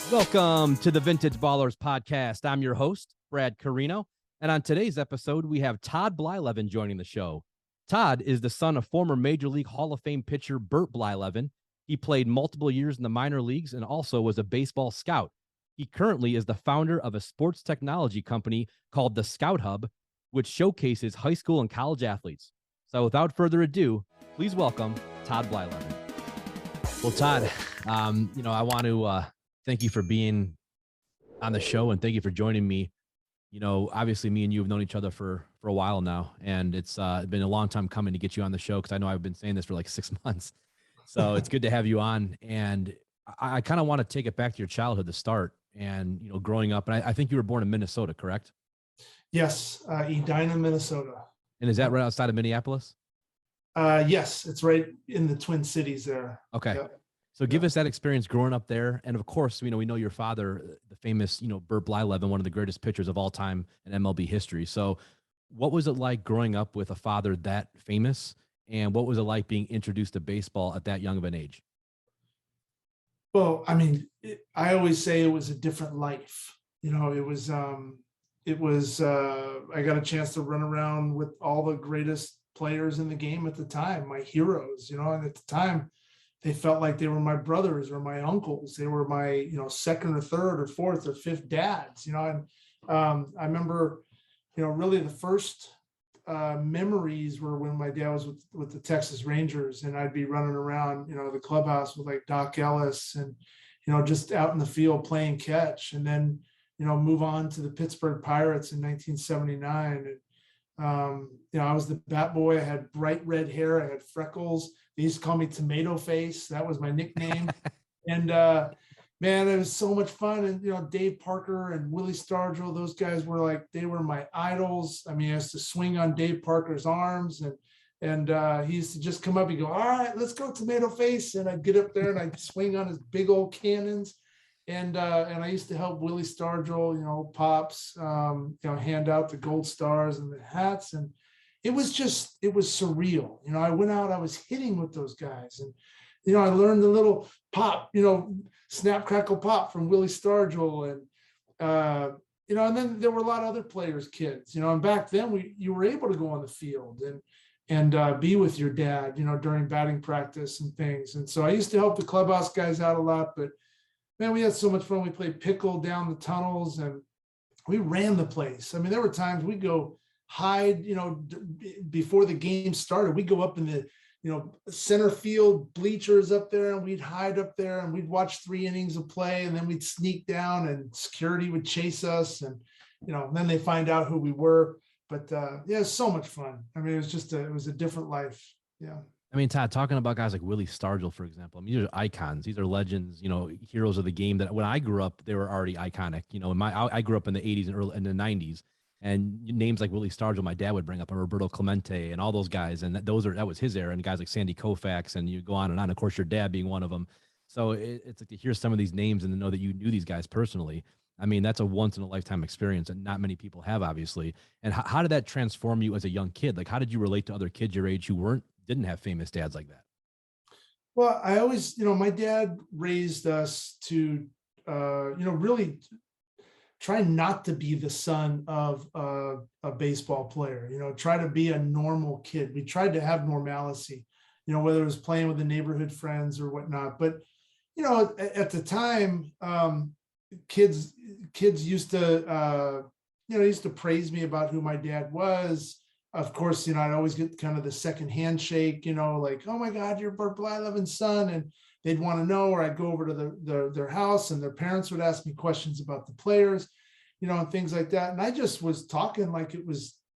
Welcome to the Vintage Ballers podcast. I'm your host, Brad Carino, and on today's episode, we have Todd Blyleven joining the show. Todd is the son of former Major League Hall of Fame pitcher Bert Blyleven. He played multiple years in the minor leagues and also was a baseball scout. He currently is the founder of a sports technology company called the Scout Hub, which showcases high school and college athletes. So without further ado, please welcome Todd Blyleven. Well, Todd, I want to thank you for being on the show and thank you for joining me. You know, obviously me and you have known each other for a while now, and it's been a long time coming to get you on the show because I know I've been saying this for like 6 months. So it's good to have you on. And I kind of want to take it back to your childhood to start and, you know, growing up. And I think you were born in Minnesota, correct? Yes, Edina, Minnesota. And is that right outside of Minneapolis? Yes, it's right in the Twin Cities there. Okay. Yeah. So give us that experience growing up there. And of course, we know your father, the famous, Bert Blyleven, one of the greatest pitchers of all time in MLB history. So what was it like growing up with a father that famous? And what was it like being introduced to baseball at that young of an age? Well, I mean, I always say it was a different life. You know, I got a chance to run around with all the greatest players in the game at the time, my heroes, and at the time, they felt like they were my brothers or my uncles. They were my, second or third or fourth or fifth dads, and I remember, really the first memories were when my dad was with the Texas Rangers, and I'd be running around, the clubhouse with like Doc Ellis and, just out in the field playing catch, and then, move on to the Pittsburgh Pirates in 1979. And, I was the bat boy. I had bright red hair. I had freckles. They used to call me Tomato Face. That was my nickname. And man, it was so much fun. And, Dave Parker and Willie Stargill, those guys they were my idols. I mean, I used to swing on Dave Parker's arms, and he used to just come up and go, all right, let's go Tomato Face. And I'd get up there and I'd swing on his big old cannons. And I used to help Willie Stargill, Pops, hand out the gold stars and the hats. And it was surreal. I went out, I was hitting with those guys. And, I learned the little pop, snap, crackle, pop from Willie Stargill. And, and then there were a lot of other players, kids, and back then you were able to go on the field and be with your dad, during batting practice and things. And so I used to help the clubhouse guys out a lot, but man, we had so much fun. We played pickle down the tunnels and we ran the place. I mean, there were times we'd go hide, before the game started, we'd go up in the, center field bleachers up there, and we'd hide up there and we'd watch 3 innings of play, and then we'd sneak down and security would chase us. And, then they find out who we were. But yeah, it was so much fun. I mean, it was a different life. Yeah. I mean, Todd, talking about guys like Willie Stargill, for example, I mean, these are icons. These are legends, heroes of the game that when I grew up, they were already iconic. I grew up in the 80s and early in the 90s, and names like Willie Stargill, my dad would bring up, and Roberto Clemente and all those guys. And that was his era, and guys like Sandy Koufax, and you go on and on. Of course, your dad being one of them. So it's like to hear some of these names and to know that you knew these guys personally. I mean, that's a once in a lifetime experience that not many people have, obviously. And how did that transform you as a young kid? Like, how did you relate to other kids your age who didn't have famous dads like that? Well, I always, my dad raised us to, really try not to be the son of a baseball player, try to be a normal kid. We tried to have normalcy, whether it was playing with the neighborhood friends or whatnot. But, at the time, kids used to, used to praise me about who my dad was. Of course, I'd always get kind of the second handshake, like, oh my God, you're Bert Blyleven's son. And they'd want to know, or I'd go over to their house and their parents would ask me questions about the players, and things like that. And I just was talking like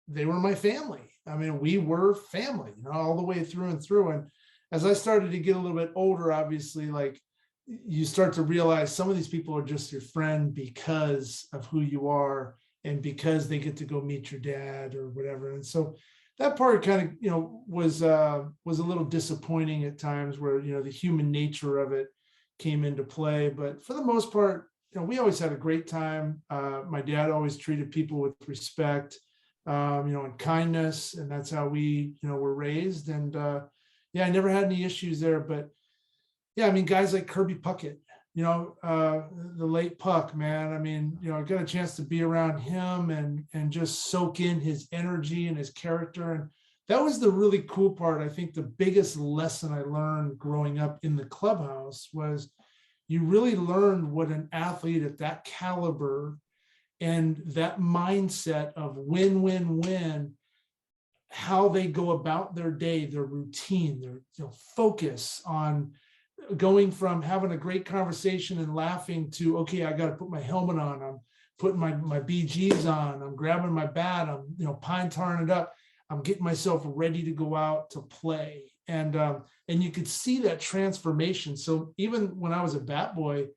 they were my family. I mean, we were family, all the way through and through. And as I started to get a little bit older, obviously, like you start to realize some of these people are just your friend because of who you are and because they get to go meet your dad or whatever. And so that part kind of, was a little disappointing at times where, the human nature of it came into play. But for the most part, we always had a great time. My dad always treated people with respect, and kindness. And that's how we, were raised. And yeah, I never had any issues there. But yeah, I mean, guys like Kirby Puckett, the late Puck, man. I mean, I got a chance to be around him and just soak in his energy and his character. And that was the really cool part. I think the biggest lesson I learned growing up in the clubhouse was you really learned what an athlete at that caliber and that mindset of win, win, win, how they go about their day, their routine, their focus on going from having a great conversation and laughing to, okay, I got to put my helmet on. I'm putting my BGs on. I'm grabbing my bat. I'm, pine tarring it up. I'm getting myself ready to go out to play. And you could see that transformation. So even when I was a bat boy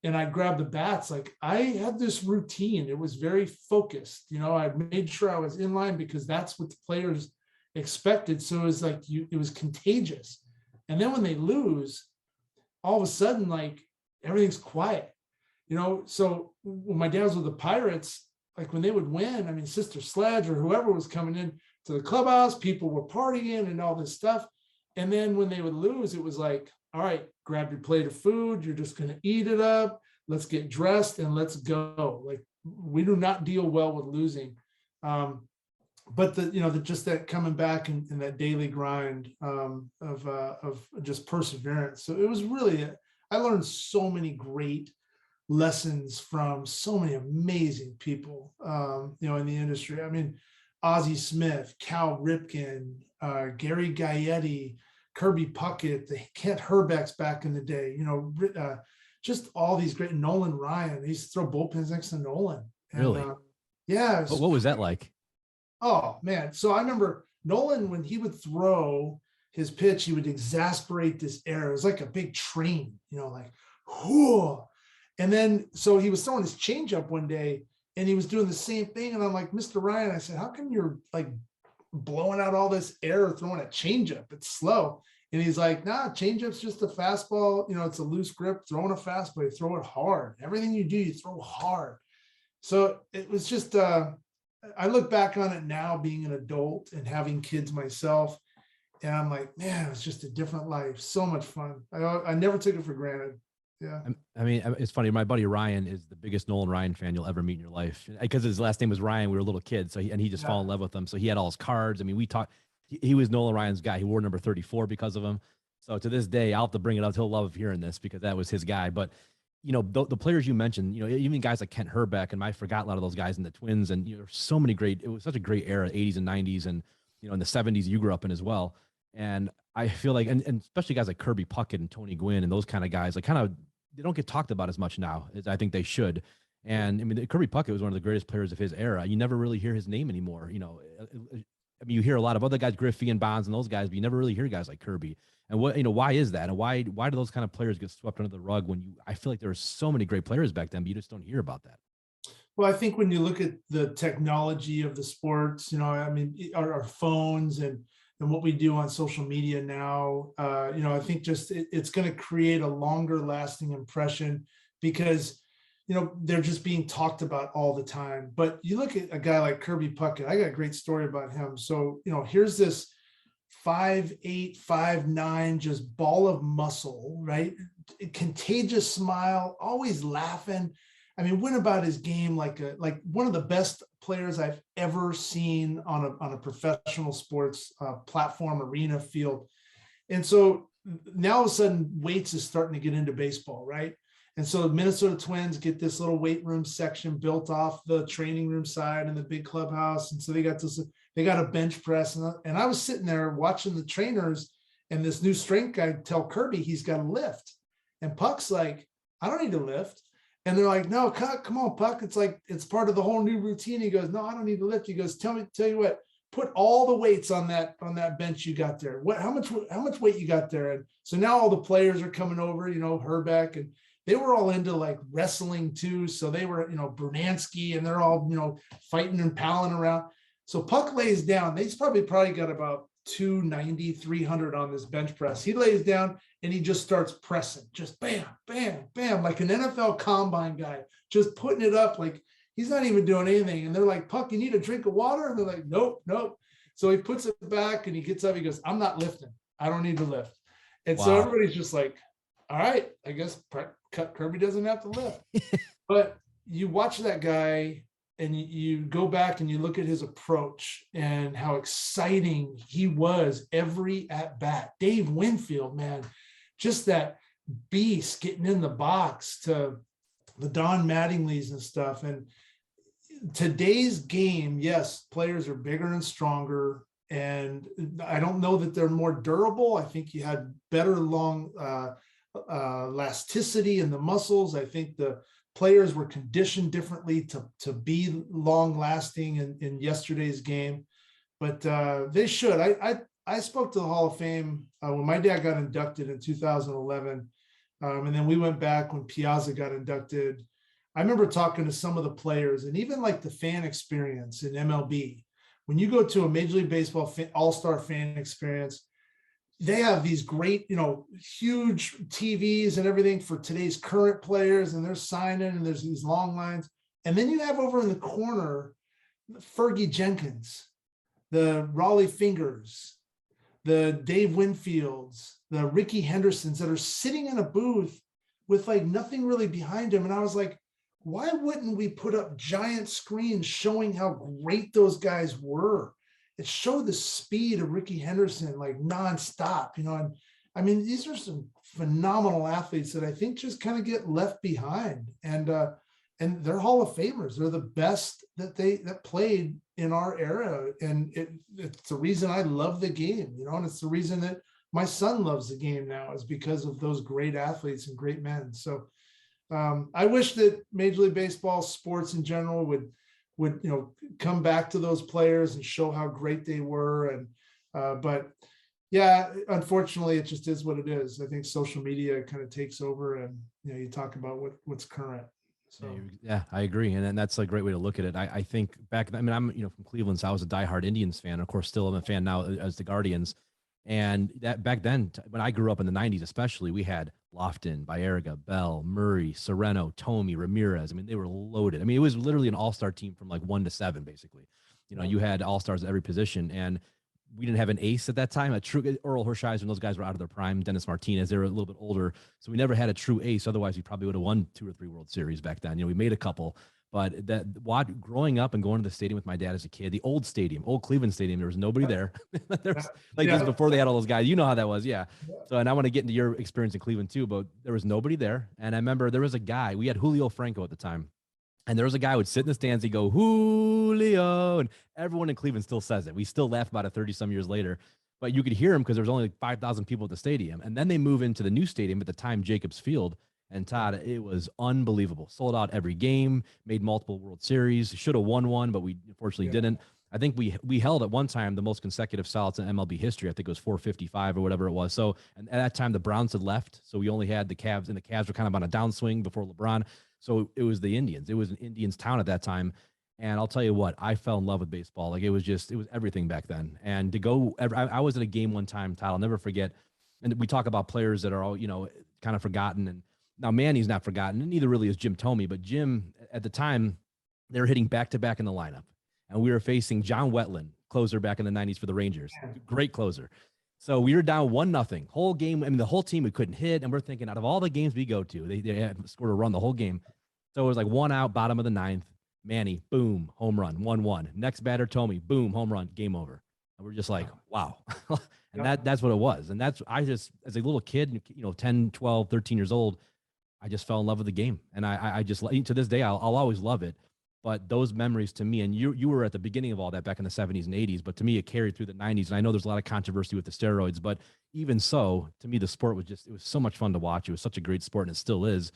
and I grabbed the bats, like I had this routine. It was very focused. I made sure I was in line because that's what the players expected. So it was like it was contagious. And then when they lose, all of a sudden, like everything's quiet, So when my dad was with the Pirates, like when they would win, I mean, Sister Sledge or whoever was coming in to the clubhouse, people were partying and all this stuff. And then when they would lose, it was like, all right, grab your plate of food. You're just going to eat it up. Let's get dressed and let's go. Like we do not deal well with losing. But just that coming back and that daily grind of just perseverance. So it was really, I learned so many great lessons from so many amazing people, in the industry. I mean, Ozzie Smith, Cal Ripken, Gary Gaetti, Kirby Puckett, the Kent Herbecks back in the day, just all these great, Nolan Ryan. They used to throw bullpens next to Nolan. And, really? Yeah. What was that like? Oh man. So I remember Nolan, when he would throw his pitch, he would exasperate this air. It was like a big train, like, whoo. And then, so he was throwing his changeup one day and he was doing the same thing. And I'm like, Mr. Ryan, I said, how come you're like blowing out all this air throwing a changeup? It's slow. And he's like, nah, changeup's just a fastball. It's a loose grip, throwing a fastball, you throw it hard. Everything you do, you throw hard. So it was just, I look back on it now being an adult and having kids myself. And I'm like, man, it's just a different life. So much fun. I never took it for granted. Yeah. I mean, it's funny. My buddy Ryan is the biggest Nolan Ryan fan you'll ever meet in your life because his last name was Ryan. We were little kids. So he just fell in love with him. So he had all his cards. I mean, we talked, he was Nolan Ryan's guy. He wore number 34 because of him. So to this day, I'll have to bring it up. He'll love hearing this because that was his guy. But the players you mentioned, even guys like Kent Herbeck, and I forgot a lot of those guys in the Twins, and so many great. It was such a great era, 80s and 90s, and in the 70s you grew up in as well. And I feel like, and especially guys like Kirby Puckett and Tony Gwynn and those kind of guys, like they don't get talked about as much now as I think they should. And I mean, Kirby Puckett was one of the greatest players of his era. You never really hear his name anymore. I mean, you hear a lot of other guys, Griffey and Bonds and those guys, but you never really hear guys like Kirby. And why is that? And why do those kind of players get swept under the rug when I feel like there were so many great players back then, but you just don't hear about that. Well, I think when you look at the technology of the sports, I mean, our phones and what we do on social media now, I think just it's going to create a longer lasting impression because, they're just being talked about all the time. But you look at a guy like Kirby Puckett, I got a great story about him. So, here's this 5'8", 5'9", just ball of muscle, right? Contagious smile, always laughing. I mean, went about his game like one of the best players I've ever seen on a professional sports platform, arena, field. And so now all of a sudden weights is starting to get into baseball, right? And so the Minnesota Twins get this little weight room section built off the training room side in the big clubhouse. And so they got a bench press. And I was sitting there watching the trainers and this new strength guy tell Kirby he's got to lift. And Puck's like, I don't need to lift. And they're like, no, come on, Puck. It's like, it's part of the whole new routine. He goes, no, I don't need to lift. He goes, tell you what, put all the weights on that bench you got there. How much weight you got there? And so now all the players are coming over, Herbeck, and they were all into like wrestling too. So they were, Bernansky, and they're all, fighting and palling around. So Puck lays down. He's probably got about 290, 300 on this bench press. He lays down and he just starts pressing, just bam, bam, bam, like an NFL combine guy, just putting it up like he's not even doing anything. And they're like, Puck, you need a drink of water? And they're like, nope. So he puts it back and he gets up. He goes, I'm not lifting. I don't need to lift. And so everybody's just like, all right, I guess Kirby doesn't have to lift. But you watch that guy and you go back and you look at his approach and how exciting he was every at bat. Dave Winfield, man, just that beast getting in the box to the Don Mattingleys and stuff. And today's game, yes, players are bigger and stronger. And I don't know that they're more durable. I think you had better long elasticity in the muscles. I think the players were conditioned differently to be long lasting in yesterday's game, but they should. I spoke to the Hall of Fame when my dad got inducted in 2011. And then we went back when Piazza got inducted. I remember talking to some of the players and even like the fan experience in MLB. When you go to a Major League Baseball all-star fan experience, they have these great, huge TVs and everything for today's current players, and they're signing and there's these long lines. And then you have over in the corner, Fergie Jenkins, the Raleigh Fingers, the Dave Winfields, the Ricky Hendersons that are sitting in a booth with like nothing really behind them. And I was like, why wouldn't we put up giant screens showing how great those guys were? It showed the speed of Ricky Henderson like nonstop, and I mean, these are some phenomenal athletes that I think just kind of get left behind, and they're Hall of Famers. They're the best that played in our era. And it's the reason I love the game, and it's the reason that my son loves the game now, is because of those great athletes and great men. So I wish that Major League Baseball, sports in general, would come back to those players and show how great they were. And but yeah, unfortunately, it just is what it is. I think social media kind of takes over, and you talk about what's current. So yeah, I agree, and that's a great way to look at it. I think back, I mean, I'm from Cleveland, so I was a diehard Indians fan. Of course, still am a fan now as the Guardians. And that back then, when I grew up in the 90s, especially, we had Lofton, Baerga, Bell, Murray, Sereno, Tomey, Ramirez. I mean, they were loaded. I mean, it was literally an all-star team from like 1 to 7, basically. You had all-stars at every position. And we didn't have an ace at that time. A true Earl Hershiser, and those guys were out of their prime. Dennis Martinez, they were a little bit older. So we never had a true ace. Otherwise, we probably would have won 2 or 3 World Series back then. We made a couple. But growing up and going to the stadium with my dad as a kid, the old stadium, old Cleveland Stadium, there was nobody there. There's just before they had all those guys. You know how that was, yeah. So, and I want to get into your experience in Cleveland too, but there was nobody there. And I remember there was a guy, we had Julio Franco at the time. And there was a guy who would sit in the stands, he'd go, Julio, and everyone in Cleveland still says it. We still laugh about it 30-some years later. But you could hear him because there was only like 5,000 people at the stadium. And then they move into the new stadium at the time, Jacobs Field. And Todd, it was unbelievable. Sold out every game, made multiple World Series, should have won one, but we unfortunately didn't. I think we held at one time the most consecutive salts in MLB history. I think it was 455 or whatever it was. So, and at that time, the Browns had left. So we only had the Cavs, and the Cavs were kind of on a downswing before LeBron. So it was the Indians. It was an Indians town at that time. And I'll tell you what, I fell in love with baseball. Like it was everything back then. And to go, I was at a game one time, Todd, I'll never forget. And we talk about players that are all, kind of forgotten. And now Manny's not forgotten, and neither really is Jim Tomey. But Jim, at the time, they were hitting back-to-back in the lineup. And we were facing John Wetland, closer back in the 90s for the Rangers. Great closer. So we were down 1-0. Whole game, I mean, the whole team, we couldn't hit. And we're thinking, out of all the games we go to, they had scored a run the whole game. So it was like 1 out, bottom of the 9th. Manny, boom, home run, 1-1. Next batter, Tomey, boom, home run, game over. And we're just like, wow. And that's what it was. And I just, as a little kid, 10, 12, 13 years old, I just fell in love with the game. And I just, to this day, I'll always love it. But those memories to me, and you were at the beginning of all that back in the 70s and 80s, but to me, it carried through the 90s. And I know there's a lot of controversy with the steroids, but even so, to me, the sport was it was so much fun to watch. It was such a great sport, and it still is.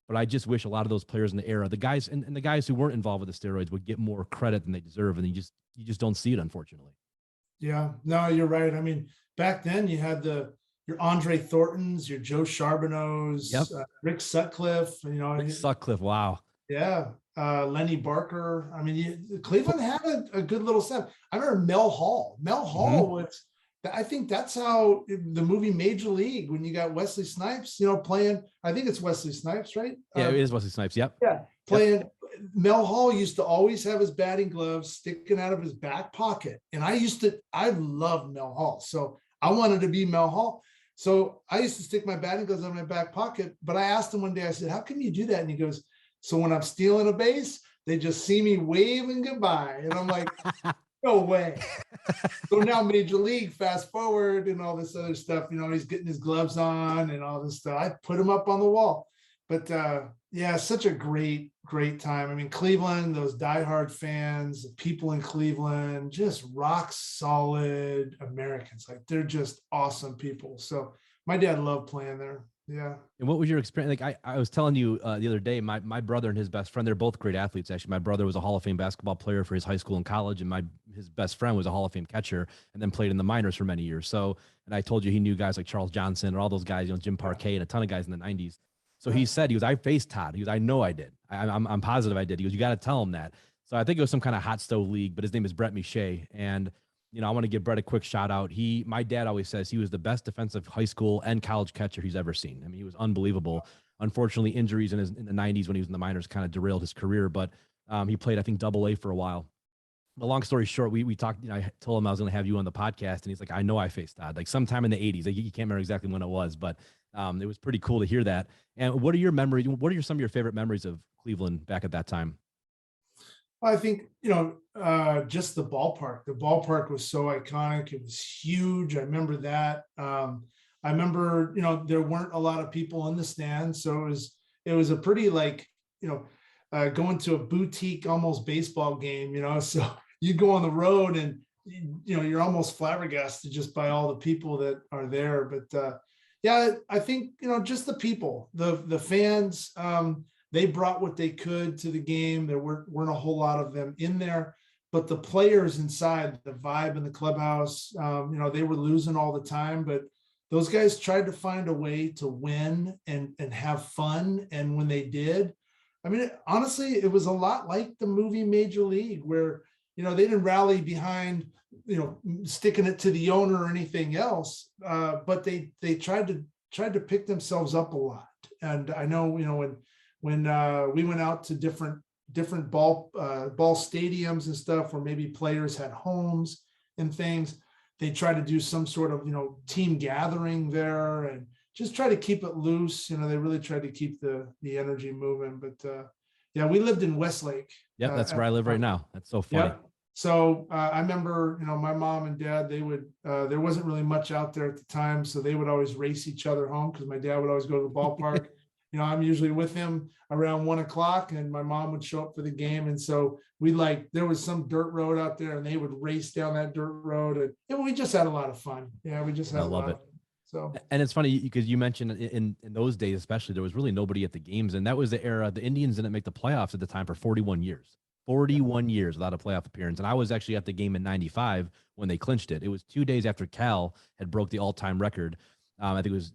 But I just wish a lot of those players in the era, the guys and the guys who weren't involved with the steroids, would get more credit than they deserve. And you just don't see it, unfortunately. Yeah, no, you're right. I mean, back then you had your Andre Thorntons, your Joe Charbonneaus, Rick Sutcliffe, Rick Sutcliffe, wow. Yeah. Lenny Barker. I mean, Cleveland had a good little set. I remember Mel Hall. Mel Hall was, I think that's how the movie Major League, when you got Wesley Snipes, playing, I think it's Wesley Snipes, right? Yeah, it is Wesley Snipes. Yep. Yeah. Playing. Yep. Mel Hall used to always have his batting gloves sticking out of his back pocket. And I loved Mel Hall. So I wanted to be Mel Hall. So I used to stick my batting gloves in my back pocket, but I asked him one day, I said, how come you do that? And he goes, so when I'm stealing a base, they just see me waving goodbye. And I'm like, no way. So now Major League, fast forward and all this other stuff, he's getting his gloves on and all this stuff. I put him up on the wall. But yeah, such a great time. I mean, Cleveland, those diehard fans, people in Cleveland, just rock solid Americans. Like, they're just awesome people. So my dad loved playing there. Yeah. And what was your experience? Like I was telling you the other day, my brother and his best friend, they're both great athletes. Actually, my brother was a Hall of Fame basketball player for his high school and college, and his best friend was a Hall of Fame catcher and then played in the minors for many years. So, and I told you he knew guys like Charles Johnson and all those guys, Jim Parquet and a ton of guys in the 90s. So he said, I faced Todd. He goes, I know I did. I'm positive I did. He goes, you got to tell him that. So I think it was some kind of hot stove league, but his name is Brett Miche. And I want to give Brett a quick shout out. My dad always says he was the best defensive high school and college catcher he's ever seen. I mean, he was unbelievable. Unfortunately, injuries in the 90s when he was in the minors kind of derailed his career, but he played, I think, AA for a while. The long story short, we talked, I told him I was going to have you on the podcast, and he's like, I know I faced Todd, like sometime in the 80s. Like, you can't remember exactly when it was, but it was pretty cool to hear that. And what are your memories? What are some of your favorite memories of Cleveland back at that time? I think, just the ballpark. The ballpark was so iconic. It was huge. I remember that. I remember, there weren't a lot of people in the stands. So it was a pretty going to a boutique, almost baseball game, so you go on the road and, you're almost flabbergasted just by all the people that are there. But yeah, I think, just the people, the fans, they brought what they could to the game. There weren't a whole lot of them in there, but the players inside, the vibe in the clubhouse, they were losing all the time, but those guys tried to find a way to win and have fun. And when they did, I mean, honestly, it was a lot like the movie Major League, where, they didn't rally behind, sticking it to the owner or anything else, but they tried to pick themselves up a lot. And I know, when we went out to different ball stadiums and stuff, where maybe players had homes and things, they tried to do some sort of, team gathering there and just try to keep it loose. They really tried to keep the energy moving. But yeah, we lived in Westlake. Yeah, that's where I live right now. That's so funny. Yeah. So I remember, my mom and dad, they would, there wasn't really much out there at the time. So they would always race each other home, because my dad would always go to the ballpark. I'm usually with him around 1 o'clock, and my mom would show up for the game. And so there was some dirt road out there, and they would race down that dirt road. And we just had a lot of fun. Yeah, we just had a lot of fun. So, and it's funny because you mentioned in those days, especially, there was really nobody at the games. And that was the era. The Indians didn't make the playoffs at the time for 41 years. 41 years without a playoff appearance. And I was actually at the game in 95 when they clinched it. It was 2 days after Cal had broke the all-time record. I think it was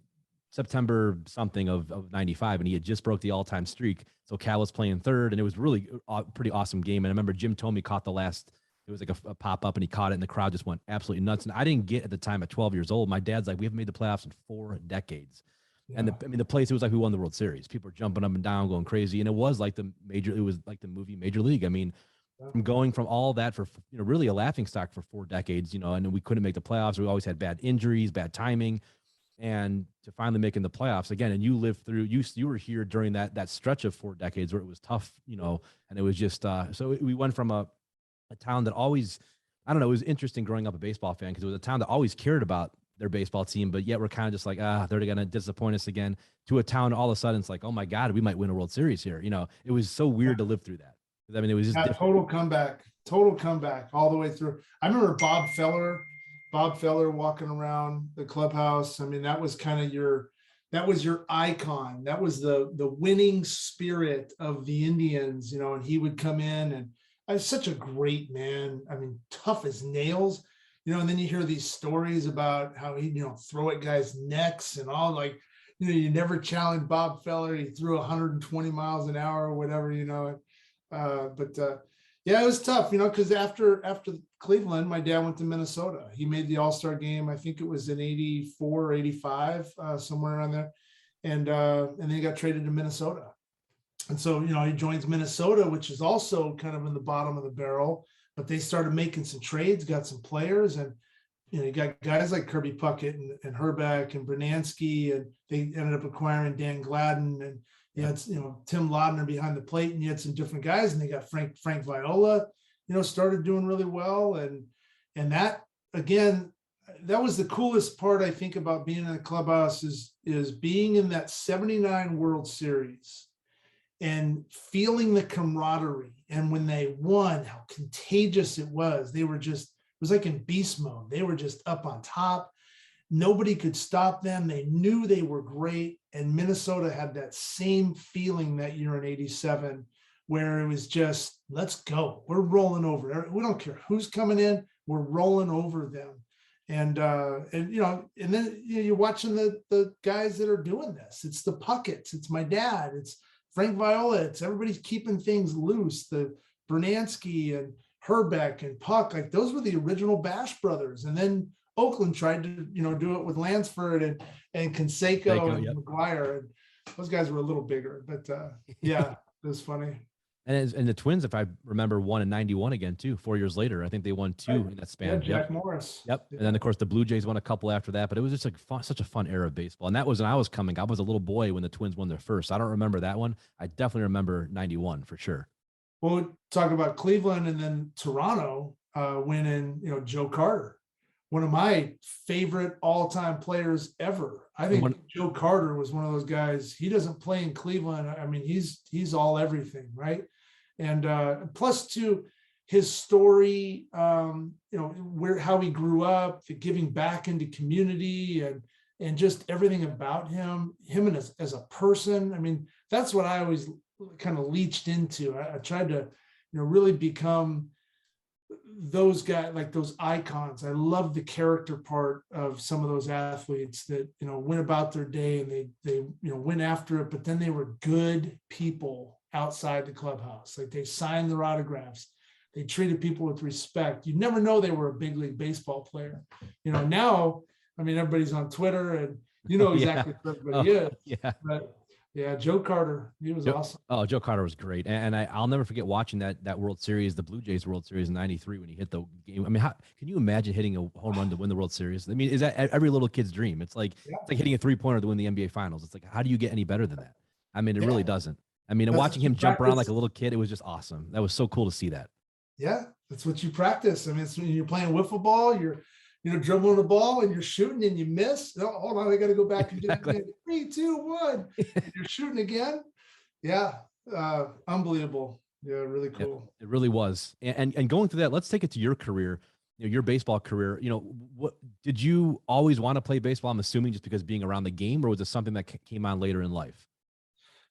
September something of 95, and he had just broke the all-time streak. So Cal was playing third, and it was really a pretty awesome game. And I remember Jim Thome caught the last, it was like a pop-up, and he caught it, and the crowd just went absolutely nuts. And I didn't get at the time at 12 years old. My dad's like, we haven't made the playoffs in 4 decades. Yeah. And the place, it was like we won the World Series. People were jumping up and down, going crazy. And it was like the movie Major League. I mean, from going from all that for, really a laughingstock for 4 decades, and we couldn't make the playoffs. We always had bad injuries, bad timing. And to finally making the playoffs again, and you lived through, you were here during that stretch of 4 decades where it was tough, and it was just, so we went from a town that always, I don't know, it was interesting growing up a baseball fan, because it was a town that always cared about their baseball team, but yet we're kind of just like, they're going to disappoint us again, to a town all of a sudden it's like, oh my God, we might win a World Series here. It was so weird to live through that. I mean, it was just total comeback all the way through. I remember Bob Feller walking around the clubhouse. I mean, that was kind of your icon. That was the winning spirit of the Indians, and he would come in, and I was such a great man. I mean, tough as nails, and then you hear these stories about how he, throw at guys' necks and all, like, you never challenge Bob Feller. He threw 120 miles an hour or whatever, yeah, it was tough, because after Cleveland, my dad went to Minnesota. He made the All-Star game. I think it was in 84 or 85, somewhere around there. And then he got traded to Minnesota. And so, he joins Minnesota, which is also kind of in the bottom of the barrel, but they started making some trades, got some players, and you got guys like Kirby Puckett and Herbeck and Bernansky, and they ended up acquiring Dan Gladden, and you had, Tim Laudner behind the plate, and you had some different guys, and they got Frank Viola, started doing really well. And that, again, that was the coolest part, I think, about being in the clubhouse is being in that 79 World Series and feeling the camaraderie. And when they won, how contagious it was. They were just, it was like in beast mode. They were just up on top. Nobody could stop them. They knew they were great. And Minnesota had that same feeling that year in 87, where it was just, let's go. We're rolling over. We don't care who's coming in. We're rolling over them. And then you're watching the guys that are doing this. It's the Pucketts. It's my dad. It's Frank Viola. It's everybody's keeping things loose. The Bernansky and Herbeck and Puck, like those were the original Bash brothers. And then Oakland tried to, do it with Lansford and Canseco and McGuire. And those guys were a little bigger, but yeah, it was funny. And the Twins, if I remember, won in 91 again too. 4 years later, I think they won 2 in that span. Yeah, Jack Morris. Yep. Yeah. And then of course the Blue Jays won a couple after that. But it was just such a fun era of baseball. And that was when I was coming. I was a little boy when the Twins won their first. I don't remember that one. I definitely remember 91 for sure. Well, we talk about Cleveland and then Toronto winning. Joe Carter, one of my favorite all-time players ever. I think Joe Carter was one of those guys. He doesn't play in Cleveland. I mean, he's all everything, right? And plus to his story, how he grew up, the giving back into community, and just everything about him and as a person. I mean, that's what I always kind of leached into. I tried to, really become those guys, like those icons. I love the character part of some of those athletes that, went about their day and they went after it, but then they were good people outside the clubhouse. Like they signed their autographs. They treated people with respect. You never know they were a big league baseball player. Now, I mean, everybody's on Twitter and exactly what everybody is. Yeah. But yeah, Joe Carter, he was awesome. Oh, Joe Carter was great. And I'll never forget watching that World Series, the Blue Jays World Series in 93 when he hit the game. I mean, how can you imagine hitting a home run to win the World Series? I mean, is that every little kid's dream? It's like hitting a 3-pointer to win the NBA Finals. It's like, how do you get any better than that? I mean, it really doesn't. I mean, and watching him jump around like a little kid, it was just awesome. That was so cool to see that. Yeah, that's what you practice. I mean, it's when you're playing wiffle ball, you're dribbling the ball and you're shooting and you miss. Oh, hold on, I got to go back and do it again. 3, 2, 1. And you're shooting again. Yeah, unbelievable. Yeah, really cool. It really was. And going through that, let's take it to your career. Your baseball career. What did you always want to play baseball? I'm assuming just because being around the game, or was it something that came on later in life?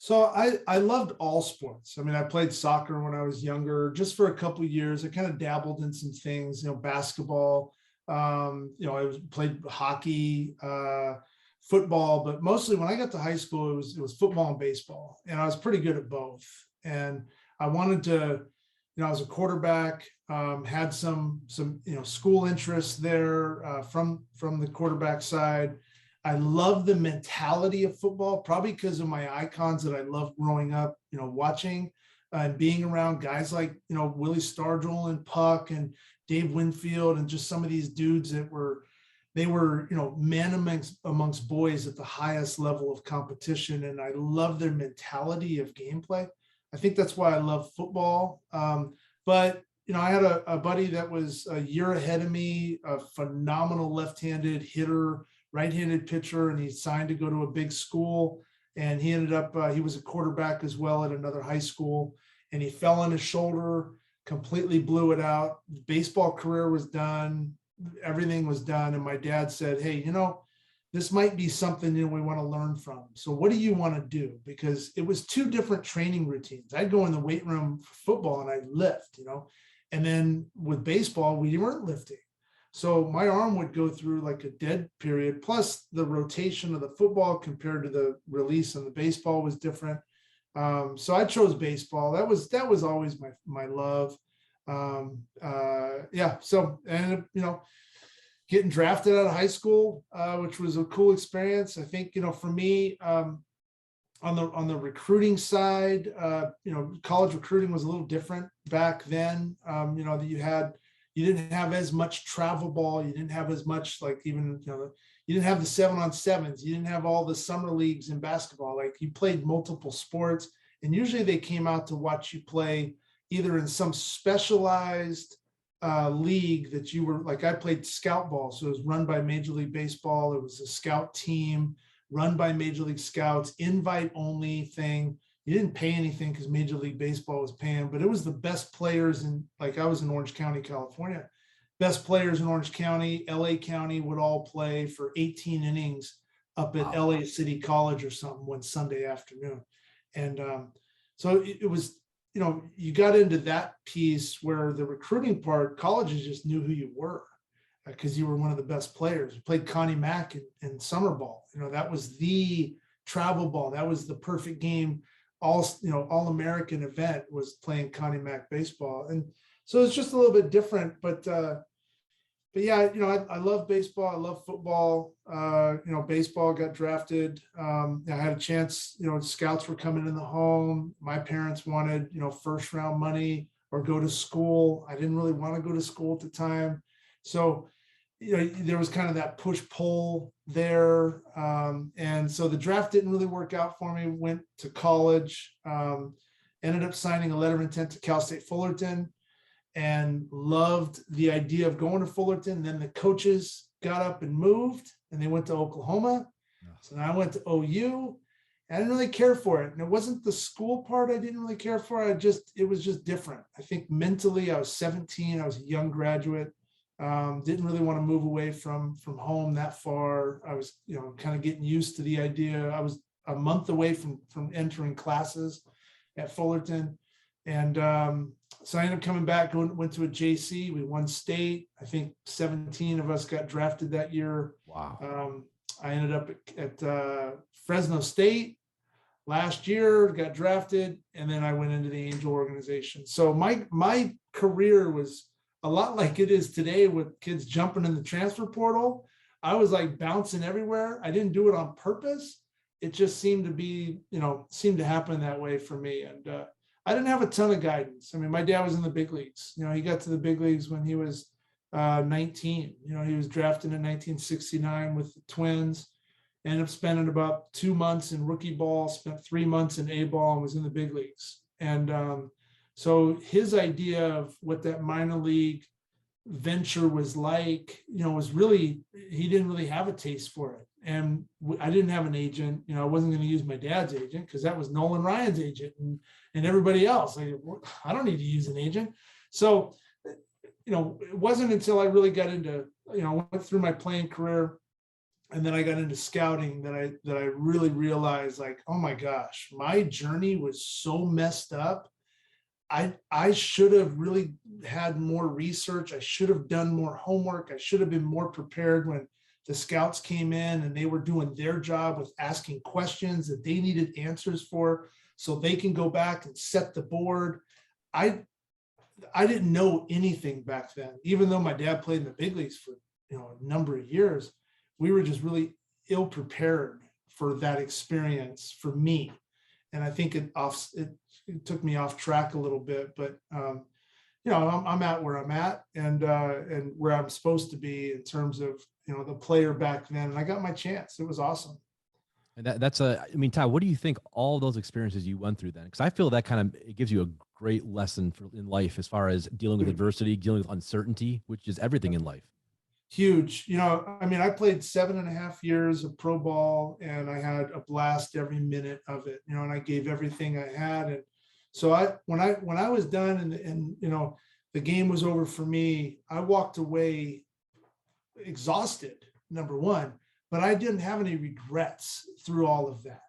So I loved all sports. I mean, I played soccer when I was younger, just for a couple of years. I kind of dabbled in some things, basketball. I played hockey, football, but mostly when I got to high school, it was football and baseball, and I was pretty good at both. And I wanted to, I was a quarterback, had some school interests there from the quarterback side. I love the mentality of football, probably because of my icons that I loved growing up, watching and being around guys like, Willie Stargill and Puck and Dave Winfield, and just some of these dudes that were men amongst boys at the highest level of competition. And I love their mentality of gameplay. I think that's why I love football. But I had a buddy that was a year ahead of me, a phenomenal left-handed hitter, right-handed pitcher, and he signed to go to a big school. And he ended up, he was a quarterback as well at another high school, and he fell on his shoulder, completely blew it out. Baseball career was done. Everything was done. And my dad said, hey, this might be something we want to learn from. So what do you want to do? Because it was 2 different training routines. I'd go in the weight room for football and I'd lift, and then with baseball, we weren't lifting. So my arm would go through like a dead period, plus the rotation of the football compared to the release on the baseball was different. So I chose baseball. That was always my love. So, and getting drafted out of high school, which was a cool experience. I think, for me, on the recruiting side, college recruiting was a little different back then. That you you didn't have as much travel ball. You didn't have as much, like, even, you didn't have the 7-on-7s. You didn't have all the summer leagues in basketball. Like, you played multiple sports, and usually they came out to watch you play either in some specialized league that you were, like, I played scout ball. So it was run by Major League Baseball. It was a scout team run by Major League Scouts, invite only thing. You didn't pay anything because Major League Baseball was paying, but it was the best players in, like, I was in Orange County, California. Best players in Orange County, LA County would all play for 18 innings up at LA City College or something one Sunday afternoon. And so it was, you got into that piece where the recruiting part, colleges just knew who you were because you were one of the best players. You played Connie Mack in summer ball. That was the travel ball. That was the perfect game. All-American event was playing Connie Mack baseball. And so it's just a little bit different, but yeah, I love baseball. I love football. Baseball, got drafted. I had a chance, scouts were coming in the home. My parents wanted, first round money or go to school. I didn't really want to go to school at the time. So, there was kind of that push pull there. And so the draft didn't really work out for me. Went to college, ended up signing a letter of intent to Cal State Fullerton, and loved the idea of going to Fullerton. Then the coaches got up and moved, and they went to Oklahoma. So then I went to OU. I didn't really care for it. And it wasn't the school part I didn't really care for. It was just different. I think mentally, I was 17. I was a young graduate. Didn't really want to move away from home that far. I was, kind of getting used to the idea. I was a month away from entering classes at Fullerton. And so I ended up coming back, went to a JC. We won state. I think 17 of us got drafted that year. Wow. I ended up at Fresno State last year, got drafted, and then I went into the Angel organization. So my career was a lot like it is today with kids jumping in the transfer portal. I was like bouncing everywhere. I didn't do it on purpose. It just seemed to happen that way for me. And I didn't have a ton of guidance. I mean, my dad was in the big leagues. He got to the big leagues when he was 19. He was drafted in 1969 with the Twins. Ended up spending about 2 months in rookie ball, spent 3 months in A ball, and was in the big leagues. And so his idea of what that minor league venture was like, was really, he didn't really have a taste for it. And I didn't have an agent. I wasn't going to use my dad's agent because that was Nolan Ryan's agent and everybody else. I don't need to use an agent. So, it wasn't until I really got into, went through my playing career, and then I got into scouting that I really realized, like, oh my gosh, my journey was so messed up. I should have really had more research. I should have done more homework. I should have been more prepared when the scouts came in and they were doing their job with asking questions that they needed answers for so they can go back and set the board. I didn't know anything back then, even though my dad played in the big leagues for a number of years. We were just really ill prepared for that experience for me. And I think it took me off track a little bit, but I'm at where I'm at and where I'm supposed to be in terms of, the player back then. And I got my chance. It was awesome. And Todd, what do you think all those experiences you went through then? Because I feel that it gives you a great lesson in life as far as dealing with adversity, dealing with uncertainty, which is everything in life. Huge. I played 7.5 years of pro ball, and I had a blast every minute of it, and I gave everything I had. And so when I was done and the game was over for me, I walked away exhausted, number one, but I didn't have any regrets through all of that.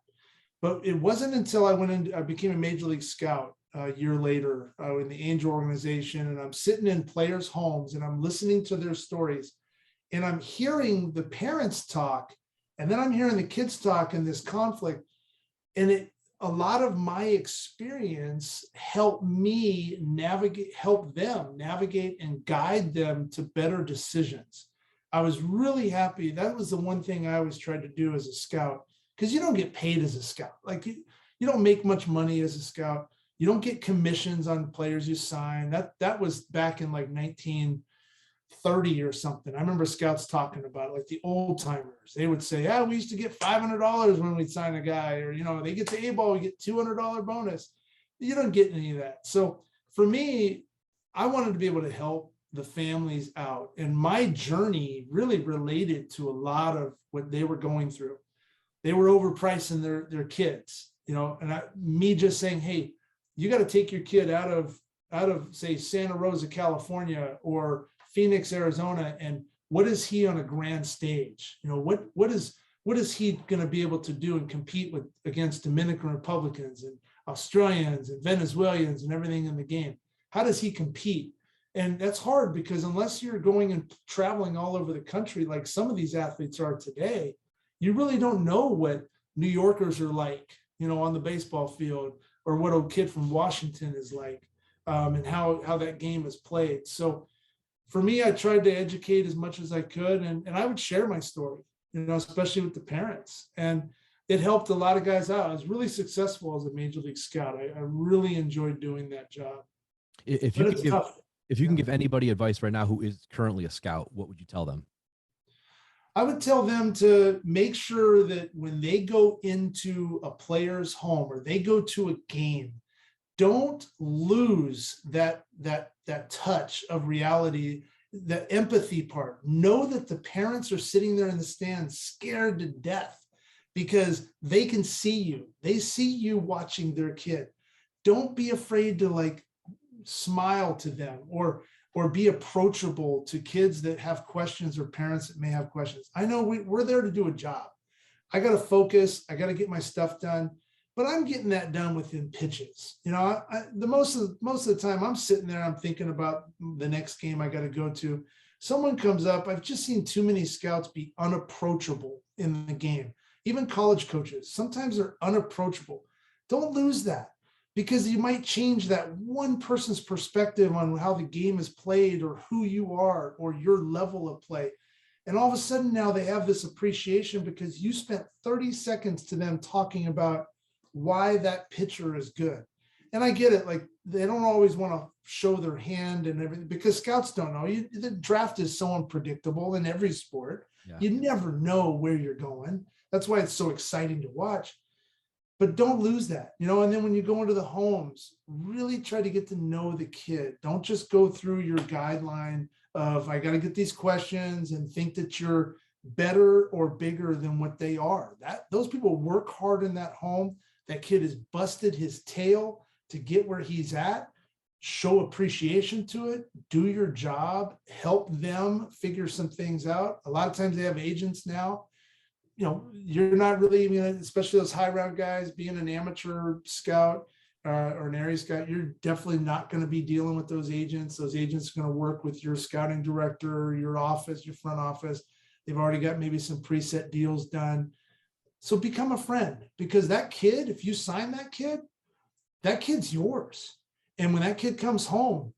But it wasn't until I became a major league scout a year later in the Angel organization, and I'm sitting in players' homes and I'm listening to their stories. And I'm hearing the parents talk, and then I'm hearing the kids talk in this conflict. And a lot of my experience helped them navigate and guide them to better decisions. I was really happy. That was the one thing I always tried to do as a scout, because you don't get paid as a scout. Like you don't make much money as a scout. You don't get commissions on players you sign. That was back in like 30 or something. I remember scouts talking about it, like the old timers. They would say, "Yeah, we used to get $500 when we'd sign a guy," or, they get to A-ball, we get $200 bonus. You don't get any of that. So for me, I wanted to be able to help the families out. And my journey really related to a lot of what they were going through. They were overpricing their kids, and me just saying, "Hey, you got to take your kid out of say Santa Rosa, California, or Phoenix, Arizona, and what is he on a grand stage? What is he going to be able to do and compete against Dominican Republicans and Australians and Venezuelans and everything in the game? How does he compete?" And that's hard, because unless you're going and traveling all over the country like some of these athletes are today, you really don't know what New Yorkers are like, on the baseball field, or what a kid from Washington is like, and how that game is played. So for me, I tried to educate as much as I could, and I would share my story, especially with the parents. And it helped a lot of guys out. I was really successful as a major league scout. I really enjoyed doing that job. If you can give anybody advice right now who is currently a scout, what would you tell them? I would tell them to make sure that when they go into a player's home or they go to a game, don't lose that touch of reality, the empathy part. Know that the parents are sitting there in the stands scared to death because they can see you. They see you watching their kid. Don't be afraid to smile to them or be approachable to kids that have questions or parents that may have questions. I know we're there to do a job. I got to focus. I got to get my stuff done, but I'm getting that done within pitches. Most of the time I'm sitting there, I'm thinking about the next game I got to go to. Someone comes up. I've just seen too many scouts be unapproachable in the game. Even college coaches, sometimes they're unapproachable. Don't lose that, because you might change that one person's perspective on how the game is played or who you are or your level of play. And all of a sudden now they have this appreciation because you spent 30 seconds to them talking about why that pitcher is good. And I get it. They don't always want to show their hand and everything, because scouts don't know. The draft is so unpredictable in every sport. Yeah. You never know where you're going. That's why it's so exciting to watch. But don't lose that, and then when you go into the homes, really try to get to know the kid. Don't just go through your guideline of, I got to get these questions, and think that you're better or bigger than what they are. Those people work hard in that home. That kid has busted his tail to get where he's at. Show appreciation to it. Do your job. Help them figure some things out. A lot of times they have agents now. You're not really, especially those high round guys, being an amateur scout or an area scout, you're definitely not going to be dealing with those agents. Those agents are going to work with your scouting director, your office, your front office. They've already got maybe some preset deals done. So become a friend, because that kid, if you sign that kid's yours. And when that kid comes home,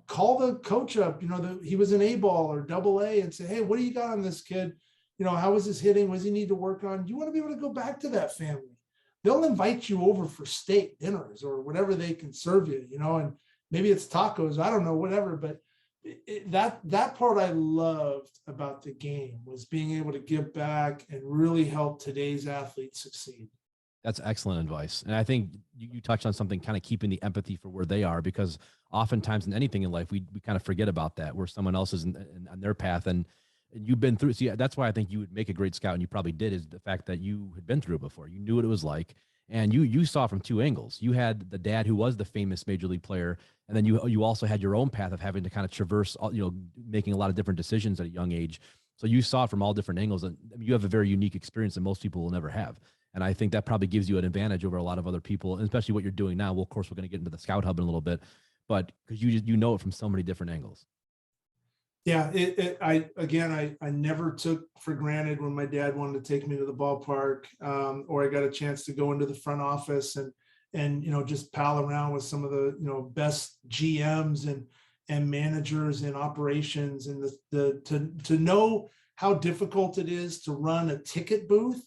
call the coach up, he was an A-ball or AA, and say, "Hey, what do you got on this kid? How was his hitting? What does he need to work on?" You want to be able to go back to that family. They'll invite you over for steak dinners or whatever they can serve you, and maybe it's tacos, I don't know, whatever. But that part I loved about the game was being able to give back and really help today's athletes succeed. That's excellent advice. And I think you touched on something, kind of keeping the empathy for where they are, because oftentimes in anything in life, we kind of forget about that, where someone else is on their path. And you've been through. See, that's why I think you would make a great scout, and you probably did, is the fact that you had been through it before. You knew what it was like, and you saw from two angles. You had the dad who was the famous major league player, and then you also had your own path of having to kind of traverse, making a lot of different decisions at a young age. So you saw it from all different angles, and you have a very unique experience that most people will never have. And I think that probably gives you an advantage over a lot of other people, and especially what you're doing now. Well, of course, we're going to get into the Scout Hub in a little bit, but because you know it from so many different angles. Yeah, I never took for granted when my dad wanted to take me to the ballpark, or I got a chance to go into the front office and just pal around with some of the best GMs and managers and operations, and to know how difficult it is to run a ticket booth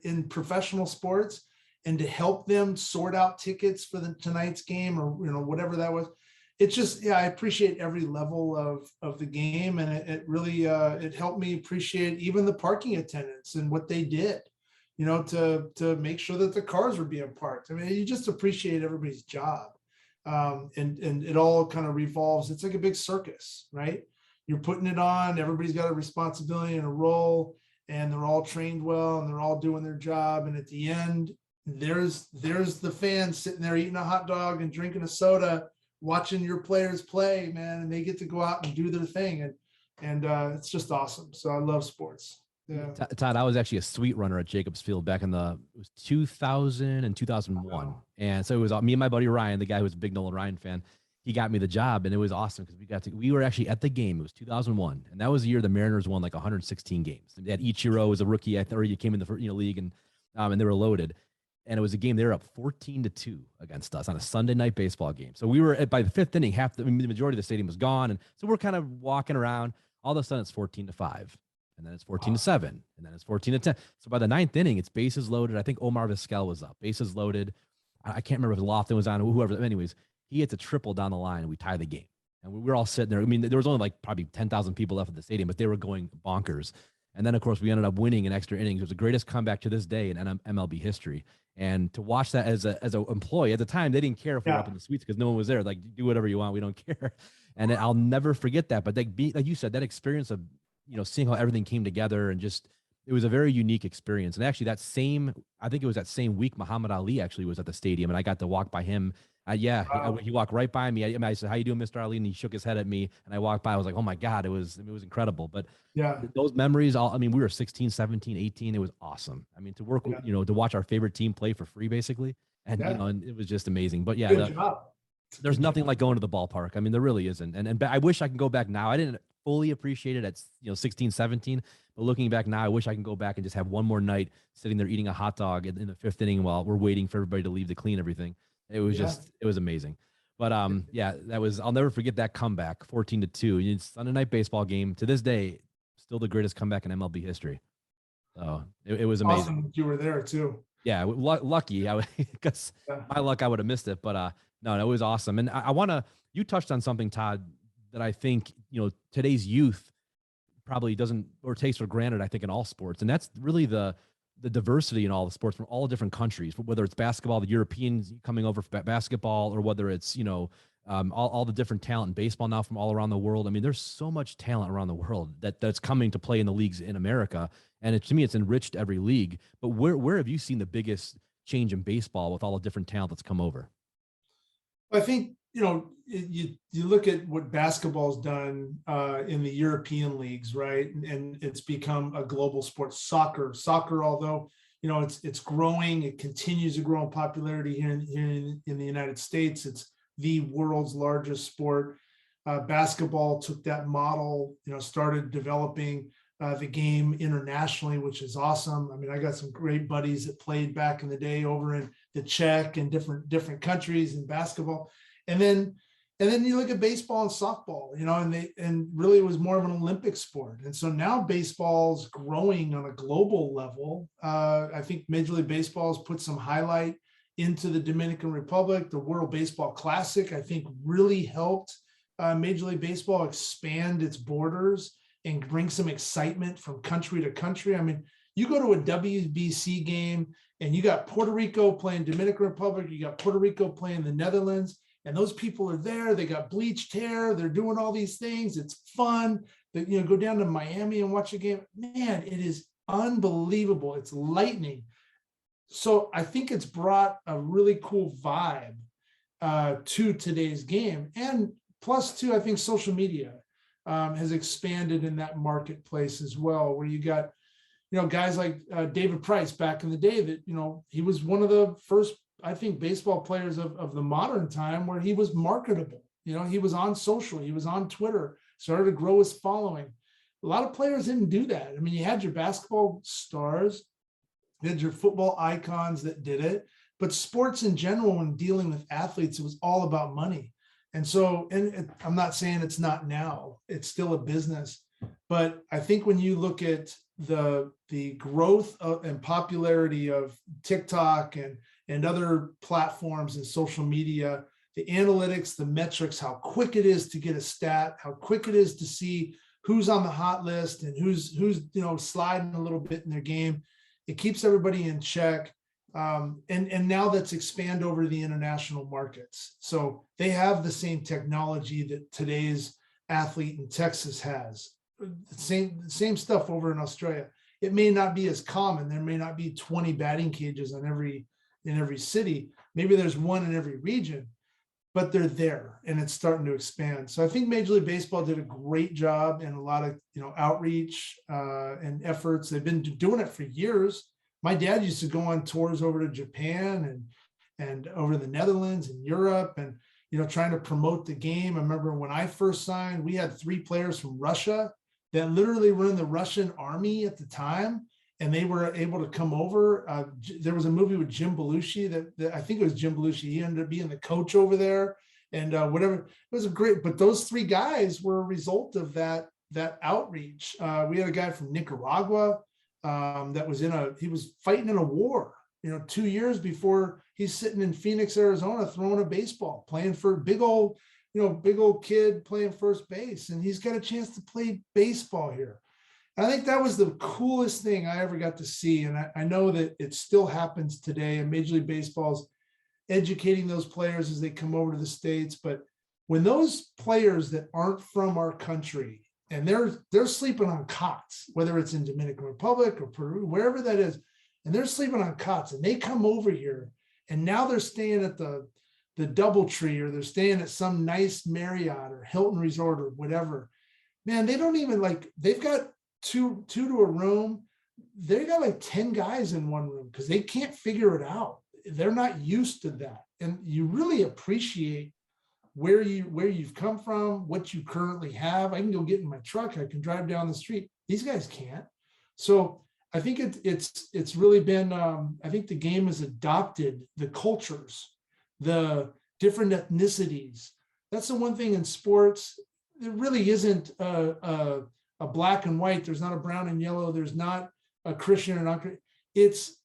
in professional sports, and to help them sort out tickets for tonight's game, or whatever that was. it's just, yeah, I appreciate every level of the game. And it really, it helped me appreciate even the parking attendants and what they did, to make sure that the cars were being parked. I mean, you just appreciate everybody's job. And it all kind of revolves. It's like a big circus, right? You're putting it on, everybody's got a responsibility and a role, and they're all trained well, and they're all doing their job. And at the end, there's the fans sitting there eating a hot dog and drinking a soda, watching your players play, man, and they get to go out and do their thing. And it's just awesome. So I love sports. Yeah. Todd, I was actually a suite runner at Jacobs Field back in it was 2000 and 2001. Wow. And so it was me and my buddy Ryan, the guy who was a big Nolan Ryan fan. He got me the job, and it was awesome because we were actually at the game. It was 2001, and that was the year the Mariners won like 116 games. They had Ichiro was a rookie. I thought he came in the league, and they were loaded. And it was a game they were up 14-2 against us on a Sunday night baseball game. So we were by the fifth inning, the majority of the stadium was gone, and so we're kind of walking around. All of a sudden, it's 14-5. And then it's 14-7, and then it's 14-10. So by the ninth inning, it's bases loaded. I think Omar Vizquel was up, bases loaded. I can't remember if Lofton was on or whoever. Anyways, he hits a triple down the line, and we tie the game. And we were all sitting there. I mean, there was only like probably 10,000 people left at the stadium, but they were going bonkers. And then, of course, we ended up winning in extra innings. It was the greatest comeback to this day in MLB history. And to watch that as an employee at the time, they didn't care if we were up in the suites because no one was there. Like, do whatever you want, we don't care. And I'll never forget that. But like you said, that experience of seeing how everything came together, and just, it was a very unique experience. And actually I think it was that same week, Muhammad Ali actually was at the stadium, and I got to walk by him. Wow. He walked right by me. I said, "How you doing, Mr. Ali?" And he shook his head at me, and I walked by. I was like, "Oh my God," it was incredible. But yeah, those memories, we were 16, 17, 18. It was awesome. I mean, to work, to watch our favorite team play for free, basically. And, and it was just amazing. But yeah, there's nothing like going to the ballpark. I mean, there really isn't. And I wish I could go back now. I didn't fully appreciate it at 16, 17, but looking back now, I wish I can go back and just have one more night sitting there eating a hot dog in the fifth inning while we're waiting for everybody to leave to clean everything. It was it was amazing. But I'll never forget that comeback, 14-2. It's Sunday night baseball game. To this day, still the greatest comeback in MLB history. So it was amazing. Awesome you were there too. Yeah, lucky. Because my luck, I would have missed it. But no, it was awesome. And you touched on something, Todd, that I think, today's youth probably doesn't or takes for granted, I think, in all sports. And that's really the diversity in all the sports from all different countries, whether it's basketball, the Europeans coming over for basketball, or whether it's, all the different talent in baseball now from all around the world. I mean, there's so much talent around the world that's coming to play in the leagues in America. And to me, it's enriched every league. But where have you seen the biggest change in baseball with all the different talent that's come over? I think, you look at what basketball's done in the European leagues, right? And it's become a global sport. Soccer, although, it's growing, it continues to grow in popularity here in the United States. It's the world's largest sport. Basketball took that model, started developing the game internationally, which is awesome. I mean, I got some great buddies that played back in the day over in the Czech and different countries in basketball. And then you look at baseball and softball, and really it was more of an Olympic sport. And so now baseball's growing on a global level. I think Major League Baseball has put some highlight into the Dominican Republic. The World Baseball Classic, I think, really helped Major League Baseball expand its borders and bring some excitement from country to country. I mean, you go to a WBC game and you got Puerto Rico playing Dominican Republic, you got Puerto Rico playing the Netherlands, and those people are there. They got bleached hair. They're doing all these things. It's fun. Go down to Miami and watch a game. Man, it is unbelievable. It's lightning. So I think it's brought a really cool vibe to today's game. And plus, too, I think social media has expanded in that marketplace as well, where you got, guys like David Price back in the day that, he was one of the first, I think, baseball players of the modern time where he was marketable. He was on social, he was on Twitter, started to grow his following. A lot of players didn't do that. I mean, you had your basketball stars, you had your football icons that did it, but sports in general, when dealing with athletes, it was all about money. And so, and I'm not saying it's not now, it's still a business, but I think when you look at the growth and popularity of TikTok and other platforms and social media, the analytics, the metrics, how quick it is to get a stat, how quick it is to see who's on the hot list and who's sliding a little bit in their game. It keeps everybody in check. And now that's expand over the international markets. So they have the same technology that today's athlete in Texas has. The same stuff over in Australia. It may not be as common. There may not be 20 batting cages in every city. Maybe there's one in every region, but they're there and it's starting to expand. So I think Major League Baseball did a great job and a lot of outreach and efforts. They've been doing it for years. My dad used to go on tours over to Japan and over the Netherlands and Europe and trying to promote the game. I remember when I first signed, we had 3 players from Russia that literally were in the Russian army at the time, and they were able to come over. There was a movie with Jim Belushi that I think it was Jim Belushi. He ended up being the coach over there, and whatever. It was but those 3 guys were a result of that outreach. We had a guy from Nicaragua that was he was fighting in a war. 2 years before he's sitting in Phoenix, Arizona, throwing a baseball, playing for big old kid playing first base, and he's got a chance to play baseball here. And I think that was the coolest thing I ever got to see. And I know that it still happens today, and Major League Baseball's educating those players as they come over to the States. But when those players that aren't from our country, and they're sleeping on cots, whether it's in Dominican Republic or Peru, wherever that is, and they're sleeping on cots, and they come over here, and now they're staying at the DoubleTree, or they're staying at some nice Marriott or Hilton Resort or whatever. Man, they don't even they've got two to a room. They got like 10 guys in one room because they can't figure it out. They're not used to that. And you really appreciate where you've come from, what you currently have. I can go get in my truck. I can drive down the street. These guys can't. So I think it's really been, I think the game has adopted the cultures, the different ethnicities. That's the one thing in sports. There really isn't a black and white. There's not a brown and yellow. There's not a Christian or not. It's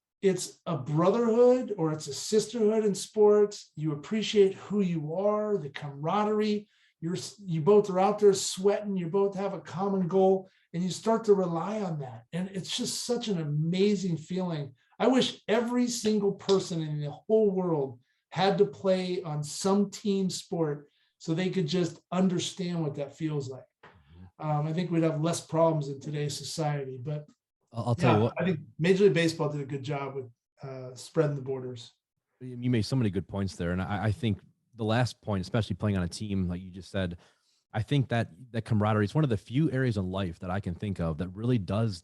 a brotherhood, or it's a sisterhood in sports. You appreciate who you are, the camaraderie. You both are out there sweating. You both have a common goal, and you start to rely on that. And it's just such an amazing feeling. I wish every single person in the whole world had to play on some team sport so they could just understand what that feels like. I think we'd have less problems in today's society. But I'll tell you what, I think Major League Baseball did a good job with spreading the borders. You made so many good points there. And I think the last point, especially playing on a team, like you just said, I think that camaraderie is one of the few areas in life that I can think of that really does,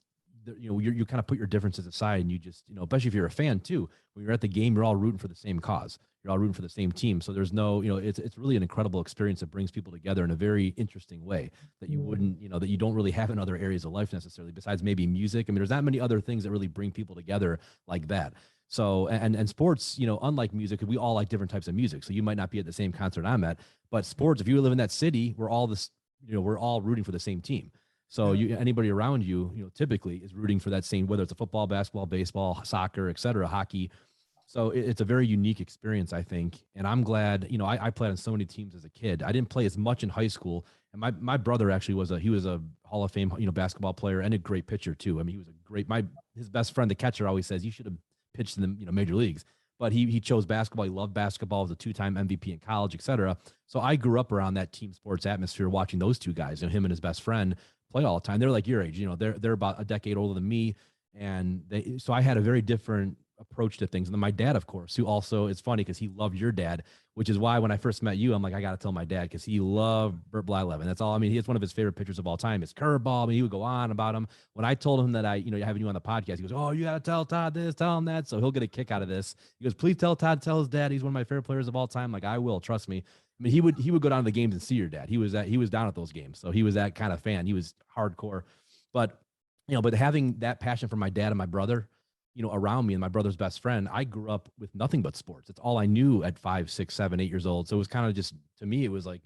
you kind of put your differences aside, and you just, especially if you're a fan too, when you're at the game, you're all rooting for the same cause. You're all rooting for the same team. So there's no, it's really an incredible experience that brings people together in a very interesting way that you wouldn't, that you don't really have in other areas of life necessarily, besides maybe music. I mean, there's not many other things that really bring people together like that. So, and sports, unlike music, we all like different types of music. So you might not be at the same concert I'm at, but sports, if you live in that city, we're all rooting for the same team. So anybody around you, typically is rooting for that same, whether it's a football, basketball, baseball, soccer, et cetera, hockey. So it's a very unique experience, I think. And I'm glad, I played on so many teams as a kid. I didn't play as much in high school. And my brother actually was a Hall of Fame, basketball player and a great pitcher too. I mean, he was a great, his best friend, the catcher, always says, you should have pitched in the major leagues, but he chose basketball. He loved basketball, was a 2-time MVP in college, et cetera. So I grew up around that team sports atmosphere, watching those two guys, him and his best friend play all the time. They're like your age, they're about a decade older than me. And so I had a very different approach to things. And then my dad, of course, who also, it's funny because he loved your dad, which is why when I first met you, I'm like, I got to tell my dad, because he loved Bert Blyleven. That's all. I mean, he's one of his favorite pitchers of all time. His curveball. I mean, he would go on about him. When I told him that having you on the podcast, he goes, oh, you got to tell Todd this, tell him that. So he'll get a kick out of this. He goes, please tell Todd, tell his dad he's one of my favorite players of all time. Like, I will, trust me. I mean, he would go down to the games and see your dad. He was down at those games. So he was that kind of fan. He was hardcore. But having that passion for my dad and my brother, around me, and my brother's best friend, I grew up with nothing but sports. It's all I knew at 5, 6, 7, 8 years old. So it was kind of just, to me, it was like,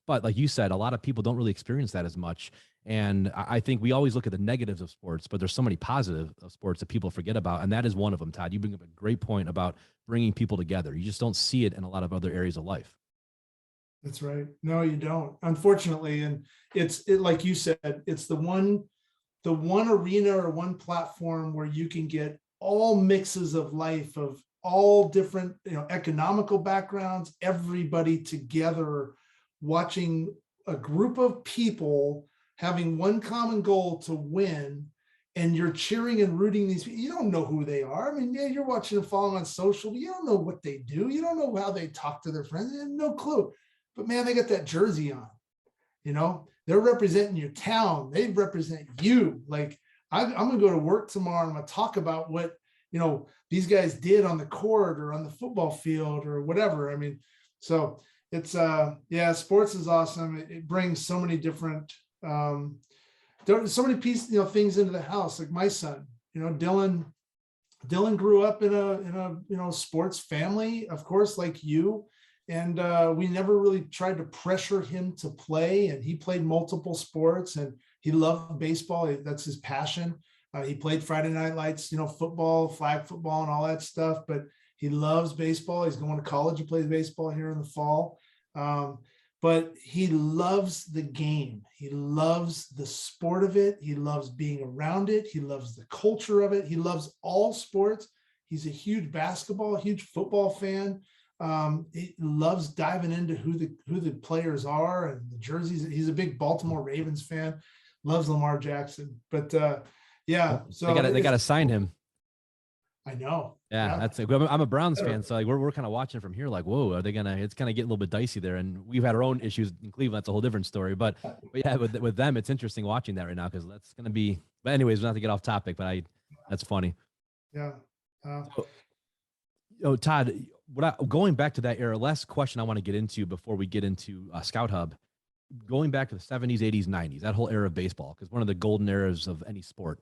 But like you said, a lot of people don't really experience that as much. And I think we always look at the negatives of sports, but there's so many positive of sports that people forget about. And that is one of them, Todd. You bring up a great point about bringing people together. You just don't see it in a lot of other areas of life. That's right. No, you don't, unfortunately. And like you said, it's the one arena or one platform where you can get all mixes of life, of all different, economical backgrounds, everybody together, watching a group of people having one common goal to win, and you're cheering and rooting these people. You don't know who they are. I mean, yeah, you're watching them following on social, but you don't know what they do. You don't know how they talk to their friends. You have no clue. But man, they got that jersey on. They're representing your town. They represent you. Like, I'm going to go to work tomorrow and I'm going to talk about what, these guys did on the court or on the football field or whatever. I mean, so it's, sports is awesome. It brings so many different, so many pieces, things into the house. Like my son, Dylan grew up in a, sports family, of course, like you. And we never really tried to pressure him to play. And he played multiple sports and he loved baseball. That's his passion. He played Friday Night Lights, football, flag football and all that stuff. But he loves baseball. He's going to college. He plays baseball here in the fall. But he loves the game. He loves the sport of it. He loves being around it. He loves the culture of it. He loves all sports. He's a huge basketball, huge football fan. He loves diving into who the players are and the jerseys. He's a big Baltimore Ravens fan, loves Lamar Jackson. But so they got to sign him. I know. Yeah, that's it. I'm a Browns fan, so like we're kind of watching from here, like, whoa, are they gonna? It's kind of getting a little bit dicey there, and we've had our own issues in Cleveland. That's a whole different story. But yeah, with them, it's interesting watching that right now because that's gonna be. But anyways, not to get off topic, but that's funny. Yeah. Todd, going back to that era, last question I want to get into before we get into Scout Hub, going back to the 70s, 80s, 90s, that whole era of baseball, because one of the golden eras of any sport.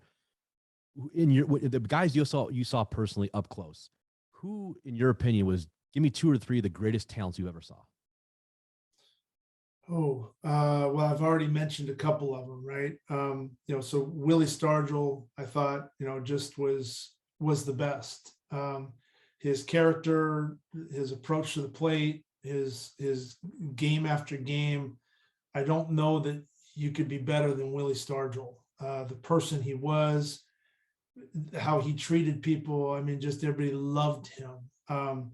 The guys you saw personally up close, who, in your opinion, give me 2 or 3 of the greatest talents you ever saw? Well, I've already mentioned a couple of them, right? So Willie Stargill, I thought, just was the best. His character, his approach to the plate, his game after game. I don't know that you could be better than Willie Stargill. The person he was, how he treated people. I mean, just everybody loved him.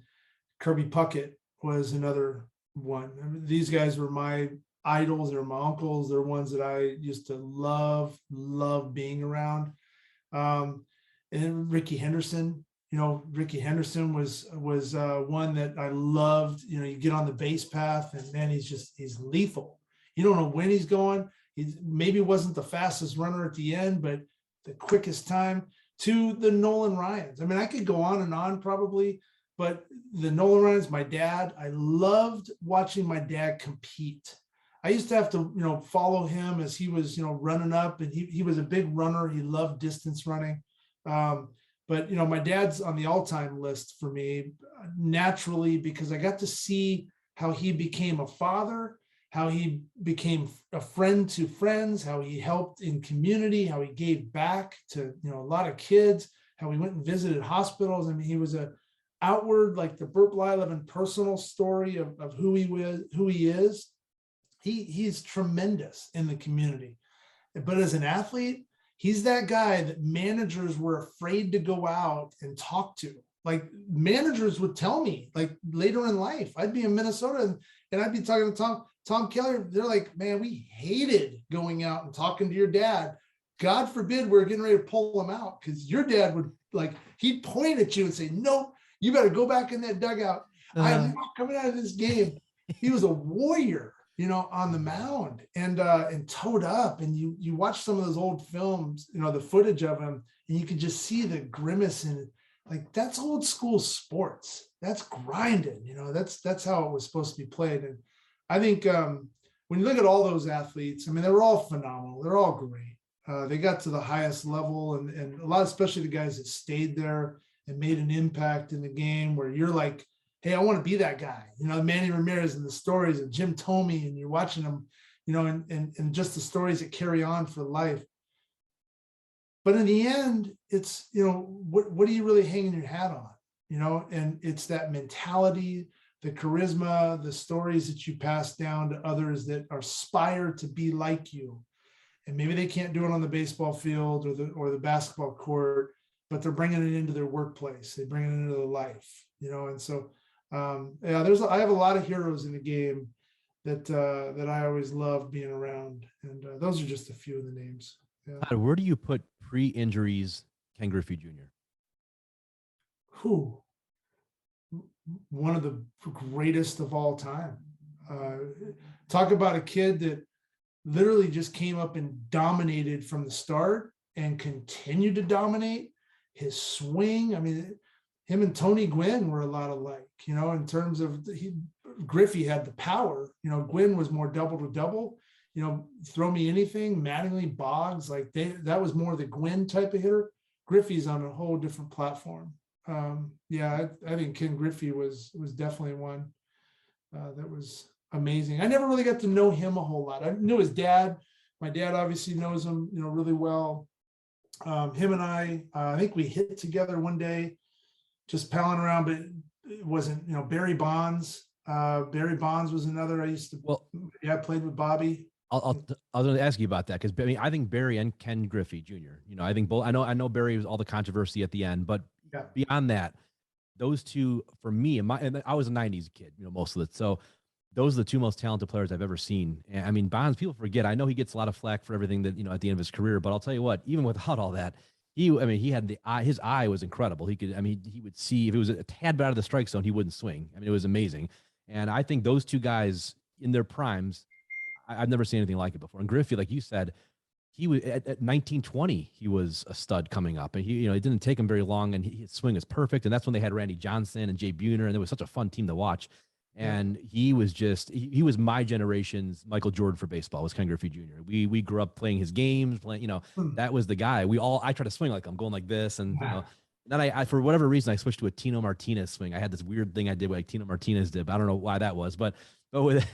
Kirby Puckett was another one. I mean, these guys were my idols. They're my uncles. They're ones that I used to love being around. And Ricky Henderson. Ricky Henderson was one that I loved. You get on the base path and man, he's lethal. You don't know when he's going. He maybe wasn't the fastest runner at the end, but the quickest time. To the Nolan Ryans. I mean, I could go on and on probably, but the Nolan Ryans, my dad, I loved watching my dad compete. I used to have to, follow him as he was, running up, and he was a big runner. He loved distance running. But, my dad's on the all-time list for me naturally because I got to see how he became a father, how he became a friend to friends, how he helped in community, how he gave back to, a lot of kids, how he went and visited hospitals. I mean, he was a outward, like the Bert Blyleven personal story of who he is. He's tremendous in the community. But as an athlete, he's that guy that managers were afraid to go out and talk to. Like managers would tell me, like later in life, I'd be in Minnesota and I'd be talking to Tom Keller. They're like, man, we hated going out and talking to your dad. God forbid we're getting ready to pull him out because your dad would he'd point at you and say, no, you better go back in that dugout. I'm not coming out of this game. He was a warrior, on the mound and towed up. And you watch some of those old films, the footage of him, and you can just see the grimace and that's old school sports. That's grinding, that's how it was supposed to be played. And I think when you look at all those athletes, I mean, they were all phenomenal. They're all great. They got to the highest level and a lot, especially the guys that stayed there and made an impact in the game where you're like, hey, I want to be that guy, Manny Ramirez and the stories of Jim Thome, and you're watching them, and just the stories that carry on for life. But in the end, it's, what are you really hanging your hat on, and it's that mentality, the charisma, the stories that you pass down to others that aspire to be like you. And maybe they can't do it on the baseball field or the basketball court, but they're bringing it into their workplace. They bring it into their life, and so, I have a lot of heroes in the game that I always loved being around. And those are just a few of the names. Yeah. Where do you put pre-injuries Ken Griffey Jr.? Who? One of the greatest of all time. Talk about a kid that literally just came up and dominated from the start and continued to dominate. His swing, I mean, him and Tony Gwynn were a lot alike, in terms of Griffey had the power, Gwynn was more double to double, throw me anything, Mattingly, Boggs, that was more the Gwynn type of hitter. Griffey's on a whole different platform. I think Ken Griffey was definitely one that was amazing. I never really got to know him a whole lot. I knew his dad. My dad obviously knows him, really well. Him and I think we hit together one day, just palling around, but it wasn't, Barry Bonds. Barry Bonds was another. I played with Bobby. I was going to ask you about that, because I think Barry and Ken Griffey Jr. I think both. I know Barry was all the controversy at the end, but beyond that, those two for me, and I was a '90s kid, most of it. So those are the two most talented players I've ever seen. And Bonds, people forget. I know he gets a lot of flack for everything that at the end of his career, but I'll tell you what, even without all that, he had the eye. His eye was incredible. He could, he would see if it was a tad bit out of the strike zone, he wouldn't swing. It was amazing. And I think those two guys in their primes, I've never seen anything like it before. And Griffey, like you said, he was at 1920, he was a stud coming up, and it didn't take him very long, and his swing is perfect. And that's when they had Randy Johnson and Jay Buhner, and it was such a fun team to watch. And he was he was my generation's Michael Jordan for baseball, was Ken Griffey Jr. We grew up playing his games, that was the guy. I tried to swing like I'm going like this, and then I for whatever reason I switched to a Tino Martinez swing. I had this weird thing I did like Tino Martinez did. I don't know why that was, but with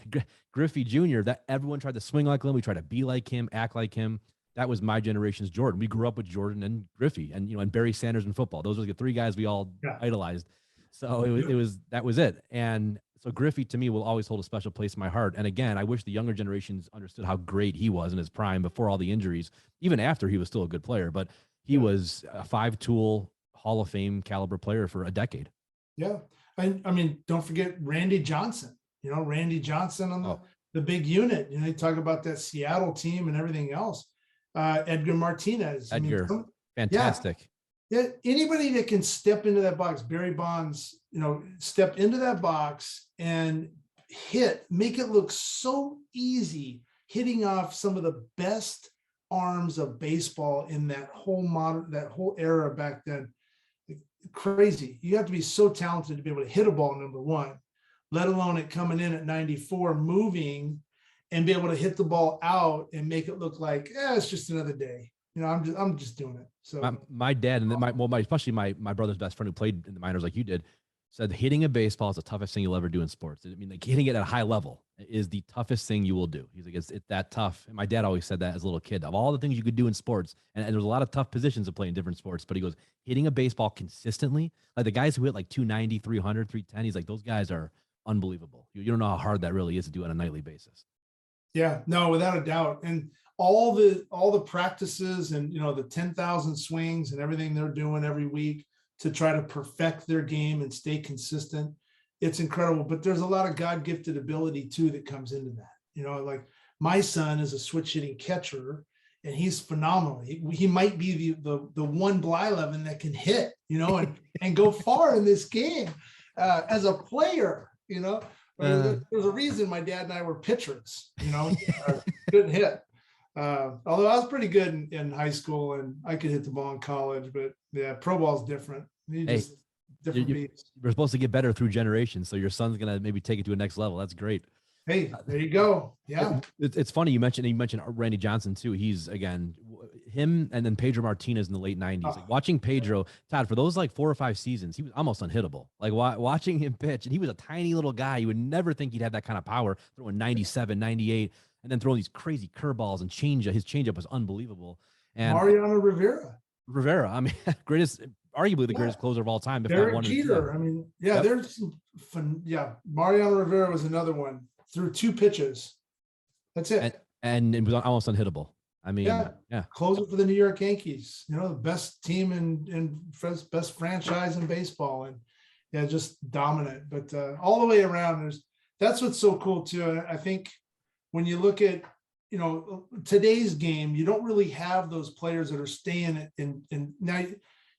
Griffey Jr., that everyone tried to swing like him. We tried to be like him, act like him. That was my generation's Jordan. We grew up with Jordan and Griffey, and and Barry Sanders in football. Those were the three guys we all idolized. So that was it. And so Griffey to me will always hold a special place in my heart. And again, I wish the younger generations understood how great he was in his prime before all the injuries. Even after, he was still a good player, but he was a 5-tool Hall of Fame caliber player for a decade. Yeah. Don't forget Randy Johnson, Randy Johnson on the big unit. You talk about that Seattle team and everything else. Edgar Martinez. Fantastic. Yeah, anybody that can step into that box, Barry Bonds, stepped into that box and make it look so easy, hitting off some of the best arms of baseball in that whole era back then. Crazy. You have to be so talented to be able to hit a ball, number one, let alone it coming in at 94, moving, and be able to hit the ball out and make it look like, it's just another day. I'm just doing it. So my dad and especially my brother's best friend who played in the minors like you did, said hitting a baseball is the toughest thing you'll ever do in sports. Hitting it at a high level is the toughest thing you will do. He's like, it's that tough. And my dad always said that as a little kid. Of all the things you could do in sports, and there's a lot of tough positions to play in different sports, but he goes, hitting a baseball consistently, like the guys who hit like 290, 300, 310, he's like, those guys are unbelievable. You don't know how hard that really is to do on a nightly basis. Yeah, no, without a doubt. And all the practices and, the 10,000 swings and everything they're doing every week to try to perfect their game and stay consistent. It's incredible, but there's a lot of God-gifted ability too that comes into that. Like my son is a switch hitting catcher and he's phenomenal. He might be the one Blyleven that can hit, and go far in this game as a player, There's a reason my dad and I were pitchers, couldn't hit. Although I was pretty good in high school and I could hit the ball in college, but yeah, pro ball is different. You're supposed to get better through generations. So your son's going to maybe take it to a next level. That's great. Hey, there you go. Yeah. It's funny. You mentioned Randy Johnson too. He's again, him and then Pedro Martinez in the late 90s. Like watching Pedro, Todd, for those like 4 or 5 seasons, he was almost unhittable. Like watching him pitch, and he was a tiny little guy. You would never think he'd have that kind of power, throwing 97, 98, and then throwing these crazy curveballs and his changeup was unbelievable. And Mariano Rivera, I mean, arguably the greatest closer of all time. If Derek not one Jeter. I mean, there's some fun. Yeah, Mariano Rivera was another one. Threw 2 pitches. That's it. And it was almost unhittable. I mean, yeah. Closer for the New York Yankees, the best team and best franchise in baseball, and just dominant. But all the way around, that's what's so cool too. I think when you look at today's game, you don't really have those players that are staying in now.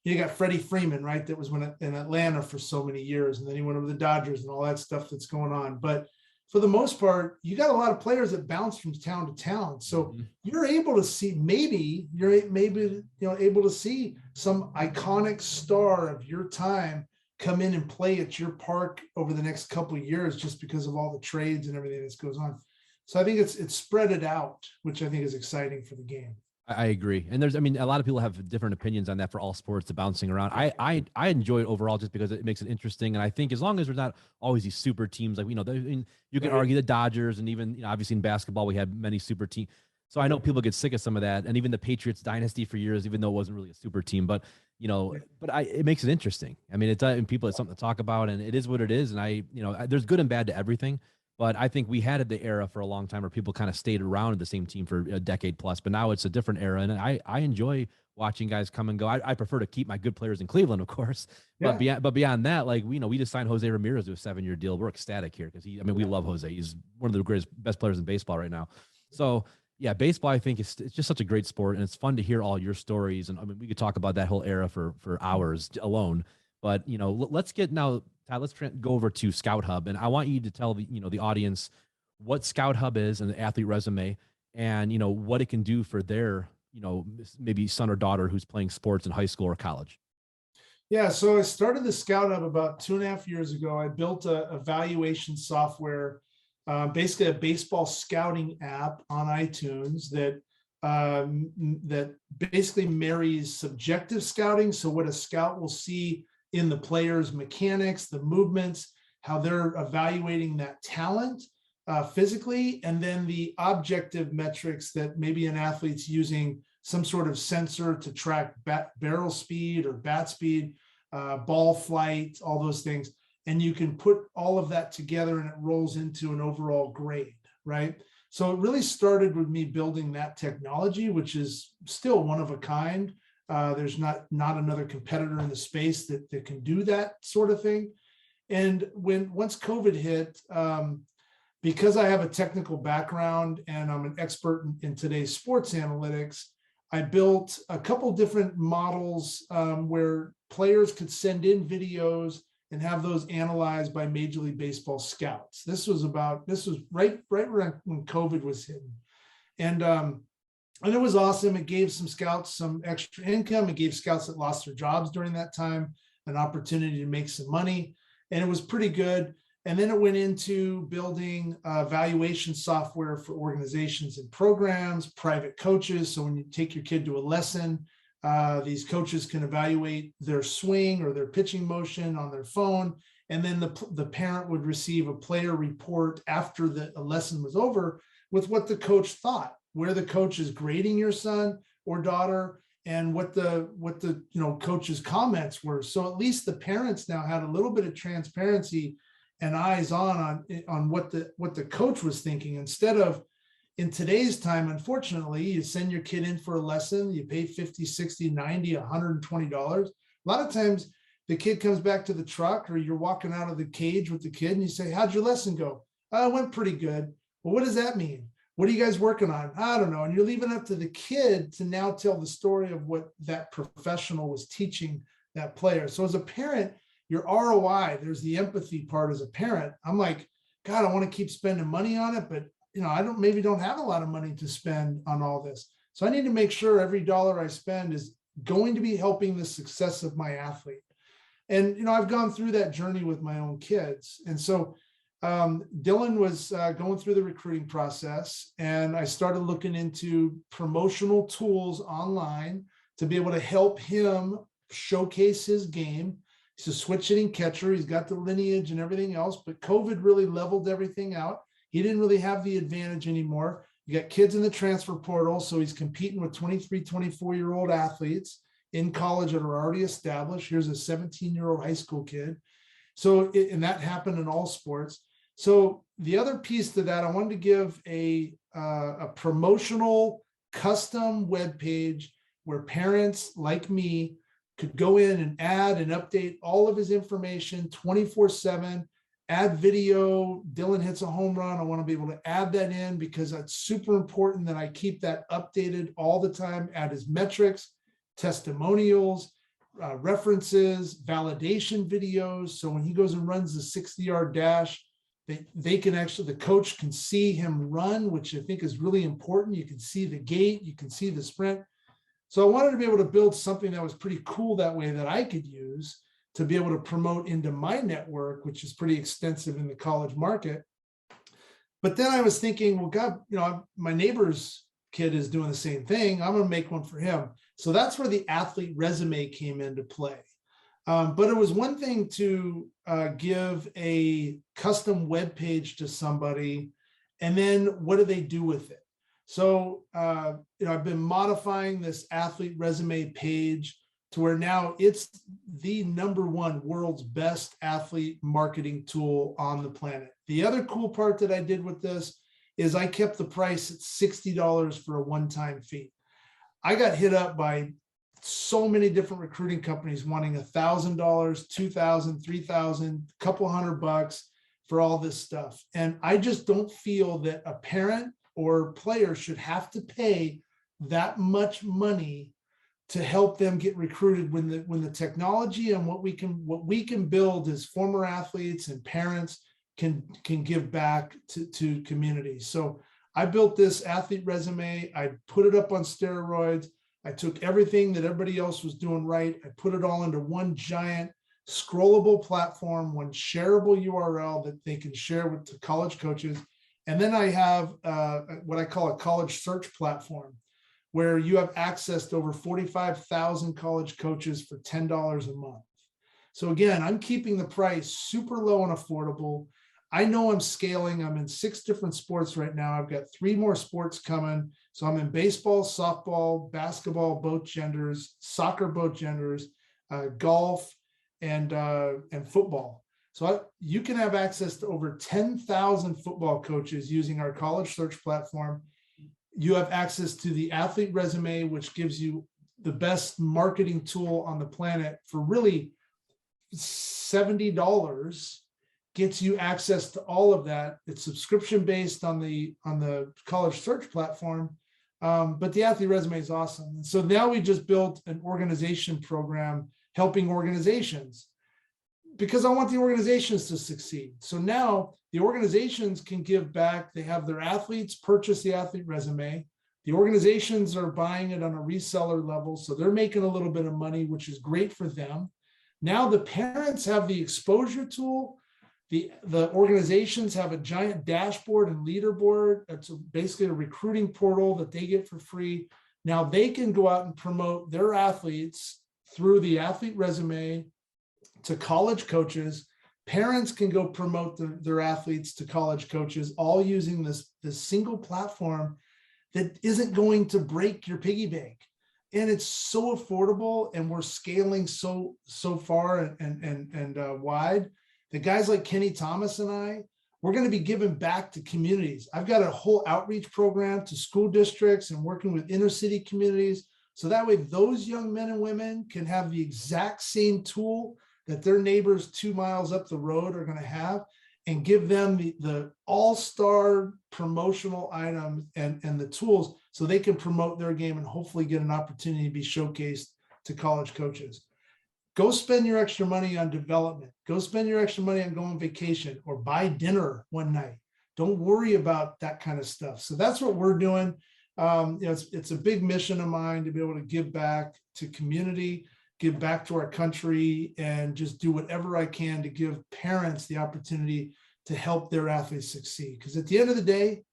You got Freddie Freeman, right? That was in Atlanta for so many years, and then he went over the Dodgers and all that stuff that's going on. But for the most part, you got a lot of players that bounce from town to town. So you're able to see, able to see some iconic star of your time come in and play at your park over the next couple of years, just because of all the trades and everything that goes on. So I think it's spread it out, which I think is exciting for the game. I agree. And a lot of people have different opinions on that for all sports, the bouncing around. I enjoy it overall just because it makes it interesting. And I think as long as there's not always these super teams, like, you can argue the Dodgers, and even, obviously in basketball, we had many super teams. So I know people get sick of some of that. And even the Patriots dynasty for years, even though it wasn't really a super team, but, it makes it interesting. I mean, and people, it's something to talk about, and it is what it is. And there's good and bad to everything. But I think we had the era for a long time where people kind of stayed around the same team for a decade plus, but now it's a different era. And I enjoy watching guys come and go. I prefer to keep my good players in Cleveland, of course, but beyond that, like, we just signed Jose Ramirez to a 7-year deal. We're ecstatic here because we love Jose. He's one of the best players in baseball right now. So yeah, baseball, I think it's just such a great sport, and it's fun to hear all your stories. And we could talk about that whole era for hours alone, but let's get now, Todd, let's go over to Scout Hub, and I want you to tell the audience what Scout Hub is and the athlete resume, and what it can do for their maybe son or daughter who's playing sports in high school or college. Yeah, so I started the Scout Hub about 2.5 years ago. I built a evaluation software, basically a baseball scouting app on iTunes that basically marries subjective scouting. So what a scout will see in the players' mechanics, the movements, how they're evaluating that talent physically, and then the objective metrics that maybe an athlete's using some sort of sensor to track barrel speed or bat speed, ball flight, all those things. And you can put all of that together and it rolls into an overall grade, right? So it really started with me building that technology, which is still one of a kind. There's not another competitor in the space that can do that sort of thing. And once COVID hit, because I have a technical background and I'm an expert in today's sports analytics, I built a couple different models where players could send in videos and have those analyzed by Major League Baseball scouts. This was right around when COVID was hitting. And it was awesome. It gave some scouts some extra income. It gave scouts that lost their jobs during that time an opportunity to make some money. And it was pretty good. And then it went into building evaluation software for organizations and programs, private coaches. So when you take your kid to a lesson, these coaches can evaluate their swing or their pitching motion on their phone. And then the parent would receive a player report after a lesson was over with what the coach thought, where the coach is grading your son or daughter, and what the coach's comments were. So at least the parents now had a little bit of transparency and eyes on what the coach was thinking, instead of in today's time, unfortunately, you send your kid in for a lesson, you pay $50, $60, $90, $120. A lot of times the kid comes back to the truck, or you're walking out of the cage with the kid and you say, "How'd your lesson go?" "It went pretty good." "Well, what does that mean? What are you guys working on?" "I don't know." And you're leaving it up to the kid to now tell the story of what that professional was teaching that player. So as a parent, your ROI, there's the empathy part as a parent. I'm like, God, I want to keep spending money on it, but I don't have a lot of money to spend on all this. So I need to make sure every dollar I spend is going to be helping the success of my athlete. And, I've gone through that journey with my own kids. And so Dylan was going through the recruiting process, and I started looking into promotional tools online to be able to help him showcase his game. He's a switch hitting catcher. He's got the lineage and everything else, but COVID really leveled everything out. He didn't really have the advantage anymore. You got kids in the transfer portal, so he's competing with 23, 24-year-old athletes in college that are already established. Here's a 17-year-old high school kid. So, and that happened in all sports. So the other piece to that, I wanted to give a promotional custom web page where parents like me could go in and add and update all of his information 24/7, add video. Dylan hits a home run. I want to be able to add that in because it's super important that I keep that updated all the time, add his metrics, testimonials, references, validation videos. So when he goes and runs the 60-yard dash, they can actually, the coach can see him run, which I think is really important. You can see the gait, you can see the sprint. So I wanted to be able to build something that was pretty cool that way that I could use to be able to promote into my network, which is pretty extensive in the college market. But then I was thinking, well, God, my neighbor's kid is doing the same thing. I'm going to make one for him. So that's where the athlete resume came into play. But it was one thing to give a custom web page to somebody, and then what do they do with it? So, I've been modifying this athlete resume page to where now it's the #1 world's best athlete marketing tool on the planet. The other cool part that I did with this is I kept the price at $60 for a one-time fee. I got hit up by so many different recruiting companies wanting $1,000, $2,000, $3,000, a couple $100 for all this stuff. And I just don't feel that a parent or player should have to pay that much money to help them get recruited when the technology and what we can build as former athletes and parents can give back to communities. So I built this athlete resume. I put it up on steroids. I took everything that everybody else was doing right. I put it all into one giant scrollable platform, one shareable URL that they can share with the college coaches. And then I have what I call a college search platform, where you have access to over 45,000 college coaches for $10 a month. So again, I'm keeping the price super low and affordable. I know I'm scaling. I'm in 6 different sports right now. I've got 3 more sports coming. So I'm in baseball, softball, basketball, both genders, soccer, both genders, golf, and football. So you can have access to over 10,000 football coaches using our college search platform. You have access to the athlete resume, which gives you the best marketing tool on the planet for really $70, gets you access to all of that. It's subscription based on the college search platform. But the athlete resume is awesome. And so now we just built an organization program helping organizations, because I want the organizations to succeed. So now the organizations can give back. They have their athletes purchase the athlete resume. The organizations are buying it on a reseller level. So they're making a little bit of money, which is great for them. Now the parents have the exposure tool. The organizations have a giant dashboard and leaderboard. It's basically a recruiting portal that they get for free. Now they can go out and promote their athletes through the athlete resume to college coaches. Parents can go promote their athletes to college coaches, all using this single platform that isn't going to break your piggy bank. And it's so affordable, and we're scaling so far and wide. The guys like Kenny Thomas and I, we're going to be giving back to communities. I've got a whole outreach program to school districts and working with inner city communities. So that way those young men and women can have the exact same tool that their neighbors 2 miles up the road are going to have, and give them the all-star promotional items and the tools so they can promote their game and hopefully get an opportunity to be showcased to college coaches. Go spend your extra money on development. Go spend your extra money on going on vacation or buy dinner one night. Don't worry about that kind of stuff. So that's what we're doing. It's a big mission of mine to be able to give back to community, give back to our country, and just do whatever I can to give parents the opportunity to help their athletes succeed. Because at the end of the day,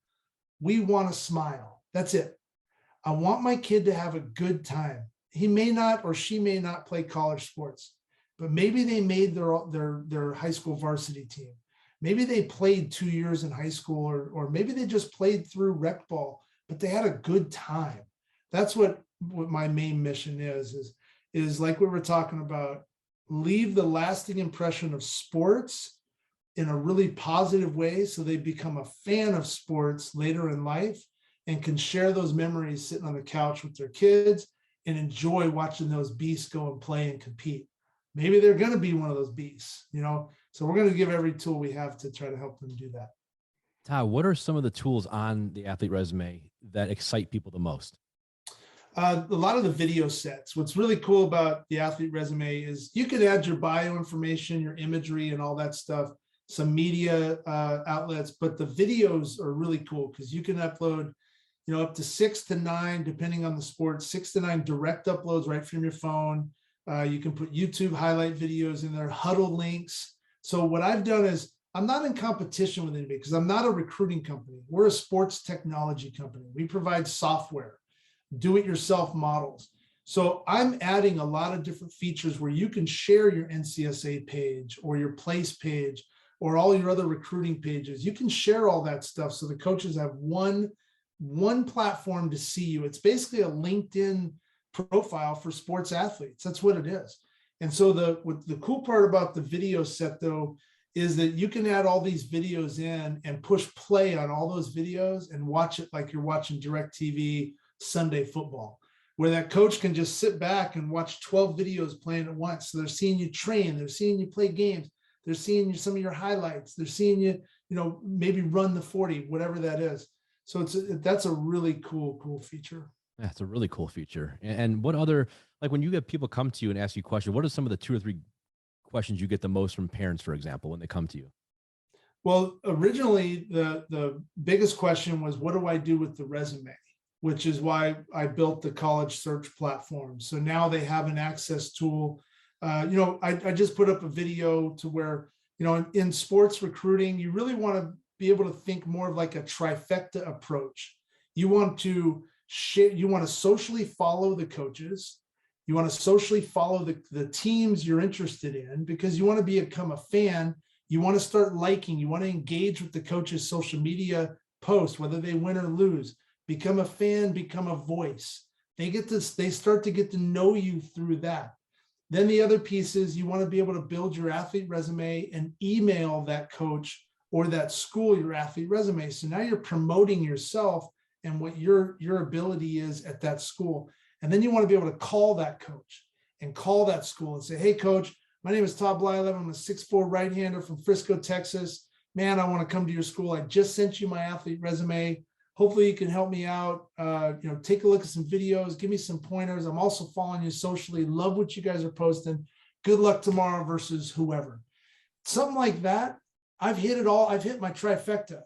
we want to smile. That's it. I want my kid to have a good time. He may not, or she may not play college sports, but maybe they made their high school varsity team. Maybe they played 2 years in high school, or maybe they just played through rec ball, but they had a good time. That's what my main mission is like we were talking about, leave the lasting impression of sports in a really positive way so they become a fan of sports later in life and can share those memories sitting on the couch with their kids and enjoy watching those beasts go and play and compete. Maybe they're going to be one of those beasts, so we're going to give every tool we have to try to help them do that. Todd, what are some of the tools on the athlete resume that excite people the most? A lot of the video sets. What's really cool about the athlete resume is you can add your bio information, your imagery, and all that stuff, some media outlets, but the videos are really cool because you can upload, up to 6 to 9, depending on the sport, 6 to 9 direct uploads right from your phone. You can put YouTube highlight videos in there, huddle links. So what I've done is I'm not in competition with anybody because I'm not a recruiting company. We're a sports technology company. We provide software, do-it-yourself models. So I'm adding a lot of different features where you can share your NCSA page or your place page or all your other recruiting pages. You can share all that stuff so the coaches have one platform to see you. It's basically a LinkedIn profile for sports athletes. That's what it is. And so the cool part about the video set, though, is that you can add all these videos in and push play on all those videos and watch it like you're watching DirecTV Sunday football, where that coach can just sit back and watch 12 videos playing at once. So they're seeing you train, they're seeing you play games, they're seeing you some of your highlights, they're seeing you, maybe run the 40, whatever that is. So that's a really cool feature. That's a really cool feature. And what other, like when you get people come to you and ask you questions, what are some of the 2 or 3 questions you get the most from parents, for example, when they come to you? Well, originally the biggest question was, what do I do with the resume? Which is why I built the college search platform. So now they have an access tool. I just put up a video to where, in sports recruiting, you really want to be able to think more of like a trifecta approach. You want to share, you want to socially follow the coaches. You want to socially follow the teams you're interested in because you want to become a fan. You want to start liking, you want to engage with the coaches' social media posts, whether they win or lose. Become a fan, become a voice. They start to get to know you through that. Then the other piece is you want to be able to build your athlete resume and email that coach or that school your athlete resume. So now you're promoting yourself and what your ability is at that school. And then you want to be able to call that coach and call that school and say, hey, coach, my name is Todd Blyleven. I'm a 6'4" right-hander from Frisco, Texas. Man, I want to come to your school. I just sent you my athlete resume. Hopefully you can help me out. Take a look at some videos, give me some pointers. I'm also following you socially. Love what you guys are posting. Good luck tomorrow versus whoever. Something like that. I've hit it all. I've hit my trifecta.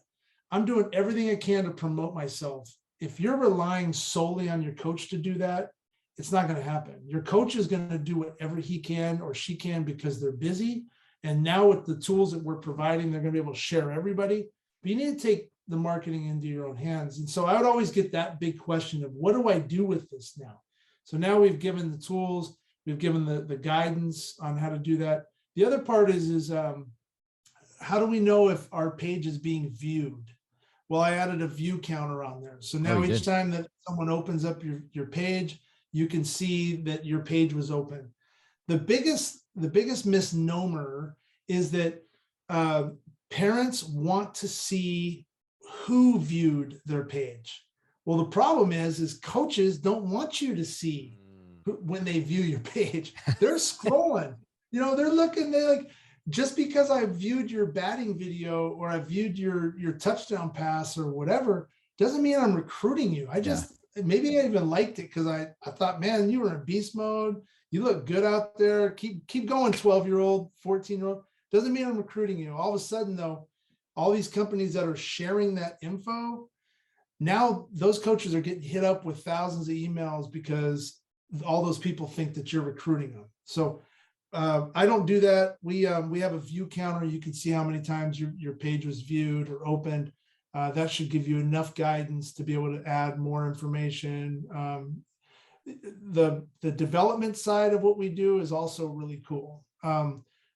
I'm doing everything I can to promote myself. If you're relying solely on your coach to do that, it's not going to happen. Your coach is going to do whatever he can or she can because they're busy. And now with the tools that we're providing, they're going to be able to share everybody. But you need to take the marketing into your own hands. And so I would always get that big question of what do I do with this now? So now we've given the tools, we've given the guidance on how to do that. The other part is how do we know if our page is being viewed? Well, I added a view counter on there. So now each time that someone opens up your page, you can see that your page was open. The biggest misnomer is that parents want to see who viewed their page. Well, the problem is coaches don't want you to see when they view your page. They're scrolling, they're looking, they're like, just because I viewed your batting video or I viewed your touchdown pass or whatever, doesn't mean I'm recruiting you. Maybe I even liked it because I thought, man, you were in beast mode. You look good out there. Keep going, 12-year-old, 14-year-old. Doesn't mean I'm recruiting you. All of a sudden, though, all these companies that are sharing that info, now those coaches are getting hit up with thousands of emails because all those people think that you're recruiting them. So I don't do that. We have a view counter. You can see how many times your page was viewed or opened. That should give you enough guidance to be able to add more information. The development side of what we do is also really cool.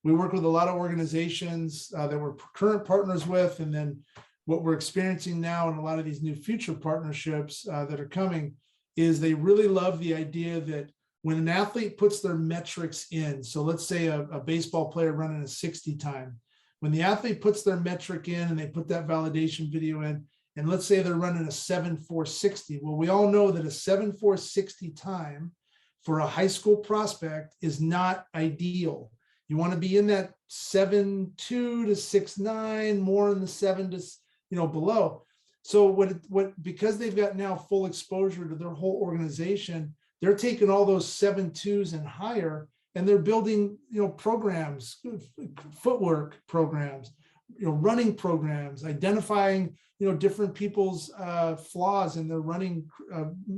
We work with a lot of organizations that we're current partners with, and then what we're experiencing now in a lot of these new future partnerships that are coming is they really love the idea that when an athlete puts their metrics in, so let's say a baseball player running a 60 time, when the athlete puts their metric in and they put that validation video in, and let's say they're running a 7.460. Well, we all know that a 7.460 time for a high school prospect is not ideal. You want to be in that 7.2 to 6.9, more in the 7 to, below. So because they've got now full exposure to their whole organization, they're taking all those 7.2s and higher, and they're building, programs, footwork programs, running programs, identifying, different people's flaws in their running,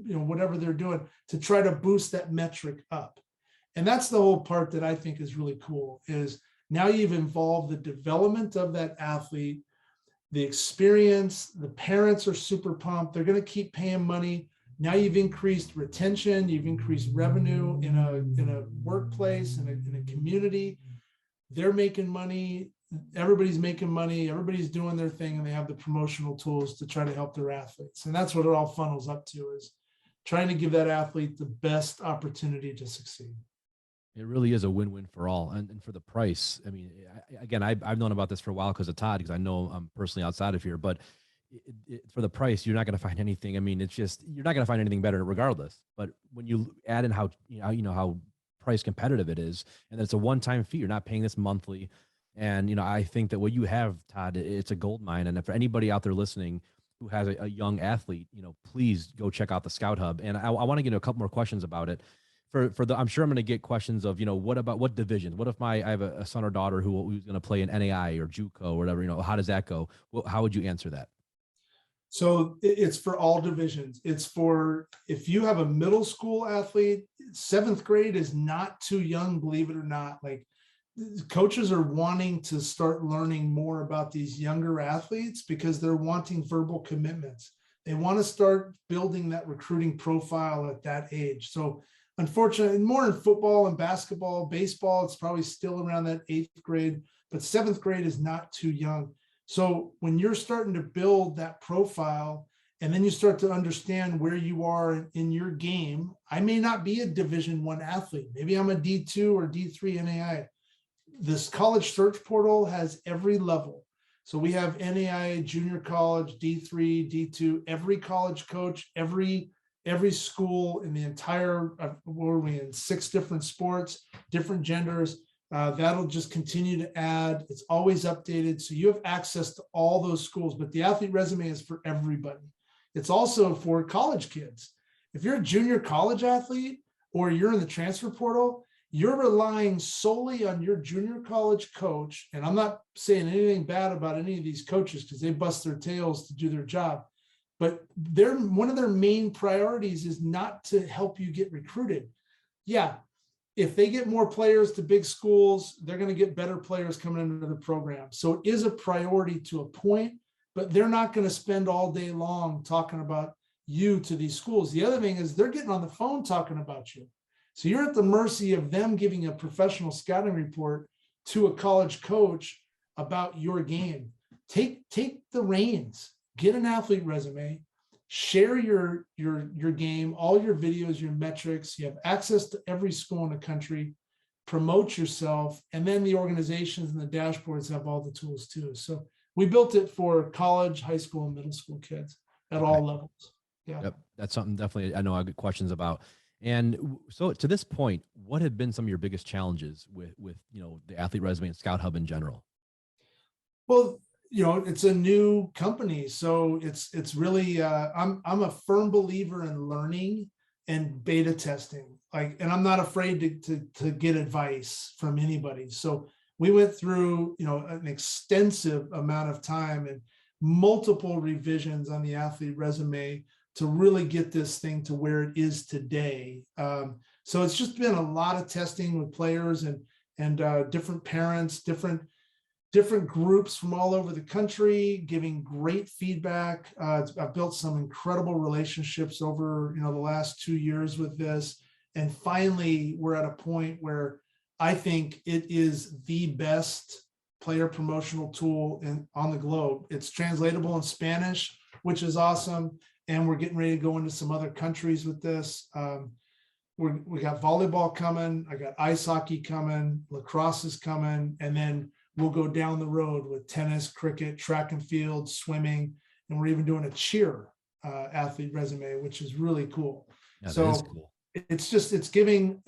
whatever they're doing to try to boost that metric up. And that's the whole part that I think is really cool, is now you've involved the development of that athlete, the experience, the parents are super pumped. They're going to keep paying money. Now you've increased retention, you've increased revenue in a workplace, in a community. They're making money. Everybody's making money. Everybody's doing their thing, and they have the promotional tools to try to help their athletes. And that's what it all funnels up to, is trying to give that athlete the best opportunity to succeed. It really is a win-win for all. And for the price, I mean, again, I've known about this for a while because of Todd, because I know I'm personally outside of here, but for the price, you're not going to find anything. I mean, it's just, you're not going to find anything better regardless. But when you add in how, how price competitive it is, and it's a one-time fee, you're not paying this monthly. And, I think that what you have, Todd, it's a gold mine. And if anybody out there listening who has a young athlete, please go check out the Scout Hub. And I want to get into a couple more questions about it. I'm sure I'm going to get questions of, what division? What if I have a son or daughter who's going to play in NAI or JUCO or whatever, how does that go? Well, how would you answer that? So it's for all divisions. It's for, if you have a middle school athlete, 7th grade is not too young, believe it or not. Like, coaches are wanting to start learning more about these younger athletes because they're wanting verbal commitments. They want to start building that recruiting profile at that age. So unfortunately, more in football and basketball, baseball, it's probably still around that 8th grade, but 7th grade is not too young. So when you're starting to build that profile, and then you start to understand where you are in your game, I may not be a Division I athlete. Maybe I'm a D2 or D3 NAI. This college search portal has every level. So we have NAI, junior college, D3, D2, every college coach, every school in the entire, what are we in, 6 different sports, different genders. That'll just continue to add. It's always updated. So you have access to all those schools, but the athlete resume is for everybody. It's also for college kids. If you're a junior college athlete or you're in the transfer portal, you're relying solely on your junior college coach. And I'm not saying anything bad about any of these coaches because they bust their tails to do their job. But one of their main priorities is not to help you get recruited. Yeah, if they get more players to big schools, they're going to get better players coming into the program. So it is a priority to a point, but they're not going to spend all day long talking about you to these schools. The other thing is they're getting on the phone talking about you. So you're at the mercy of them giving a professional scouting report to a college coach about your game. Take the reins, get an athlete resume, share your game, all your videos, your metrics. You have access to every school in the country, promote yourself, and then the organizations and the dashboards have all the tools too. So we built it for college, high school, and middle school kids at all levels. Yeah. Yep. That's something definitely I know I get questions about. And so to this point, what have been some of your biggest challenges with the athlete resume and Scout Hub in general? Well, it's a new company, so it's really I'm a firm believer in learning and beta testing. And I'm not afraid to get advice from anybody. So we went through an extensive amount of time and multiple revisions on the athlete resume to really get this thing to where it is today. So it's just been a lot of testing with players, and and different parents, different groups from all over the country, giving great feedback. I've built some incredible relationships over, the last 2 years with this. And finally, we're at a point where I think it is the best player promotional tool on the globe. It's translatable in Spanish, which is awesome. And we're getting ready to go into some other countries with this. We got volleyball coming. I got ice hockey coming. Lacrosse is coming. And then we'll go down the road with tennis, cricket, track and field, swimming. And we're even doing a cheer athlete resume, which is really cool. Yeah, so that is cool. It's giving,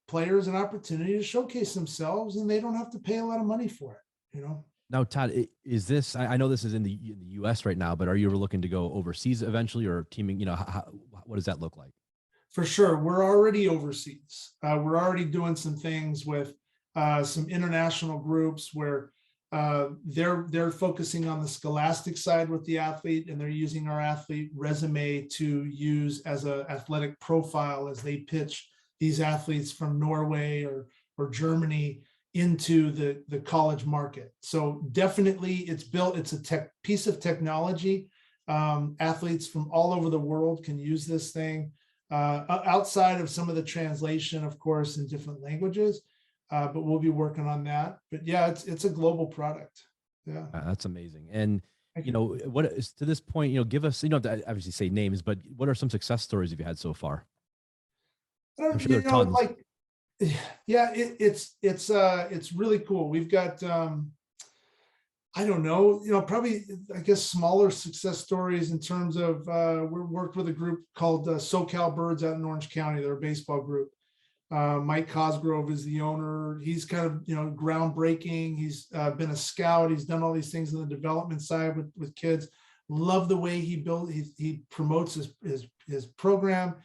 players an opportunity to showcase themselves, and they don't have to pay a lot of money for it, Now, Todd, is this, I know this is in the US right now, but are you ever looking to go overseas eventually, or teaming, what does that look like? For sure. We're already overseas. We're already doing some things with some international groups where they're focusing on the scholastic side with the athlete, and they're using our athlete resume to use as an athletic profile as they pitch these athletes from Norway or Germany into the college market. So definitely it's a piece of technology. Athletes from all over the world can use this thing outside of some of the translation, of course, in different languages. But we'll be working on that. But yeah, it's a global product. Yeah, that's amazing. And what is, to this point, give us, you don't have to obviously say names, but what are some success stories you've had so far? I'm sure there are tons. Yeah, it's really cool. We've got I don't know, probably, I guess, smaller success stories in terms of we worked with a group called SoCal Birds out in Orange County. They're a baseball group. Mike Cosgrove is the owner. He's kind of, groundbreaking. He's been a scout. He's done all these things on the development side with kids. Love the way he promotes his program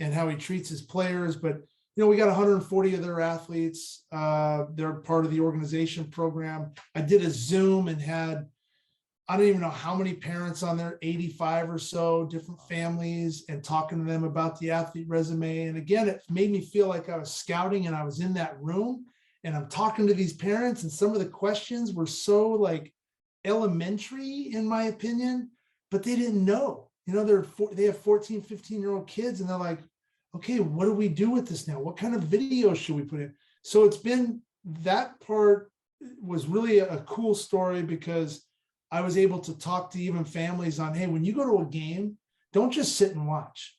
and how he treats his players. But, we got 140 of their athletes. They're part of the organization program. I did a Zoom and had, I don't even know how many parents on there, 85 or so different families, and talking to them about the athlete resume. And again, it made me feel like I was scouting and I was in that room and I'm talking to these parents, and some of the questions were so elementary in my opinion, but they didn't know, they have 14, 15-year-old kids, and they're like, okay, what do we do with this now? What kind of video should we put in? So that part was really a cool story, because I was able to talk to even families on, hey, when you go to a game, don't just sit and watch.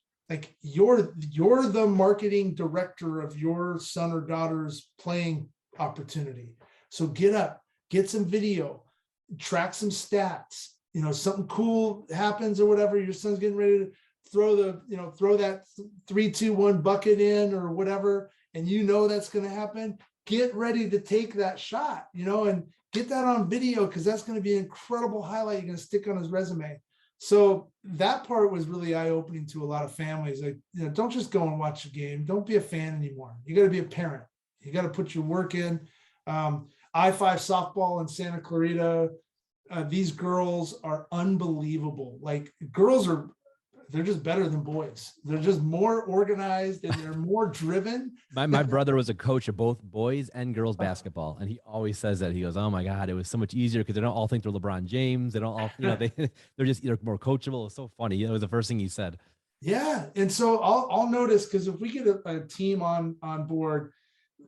You're the marketing director of your son or daughter's playing opportunity. So get up, get some video, track some stats. Something cool happens or whatever, your son's getting ready to throw that 3-2-1 bucket in or whatever, and that's going to happen. Get ready to take that shot, and get that on video, because that's going to be an incredible highlight you're going to stick on his resume. So that part was really eye-opening to a lot of families. Don't just go and watch a game. Don't be a fan anymore. You got to be a parent. You got to put your work in. I-5 softball in Santa Clarita. These girls are unbelievable. They're just better than boys. They're just more organized and they're more driven. My brother was a coach of both boys and girls basketball, and he always says that. He goes, "Oh my God, it was so much easier because they don't all think they're LeBron James. They don't all, they're just either more coachable." It's so funny. It was the first thing he said. Yeah, and so I'll notice, because if we get a team on board,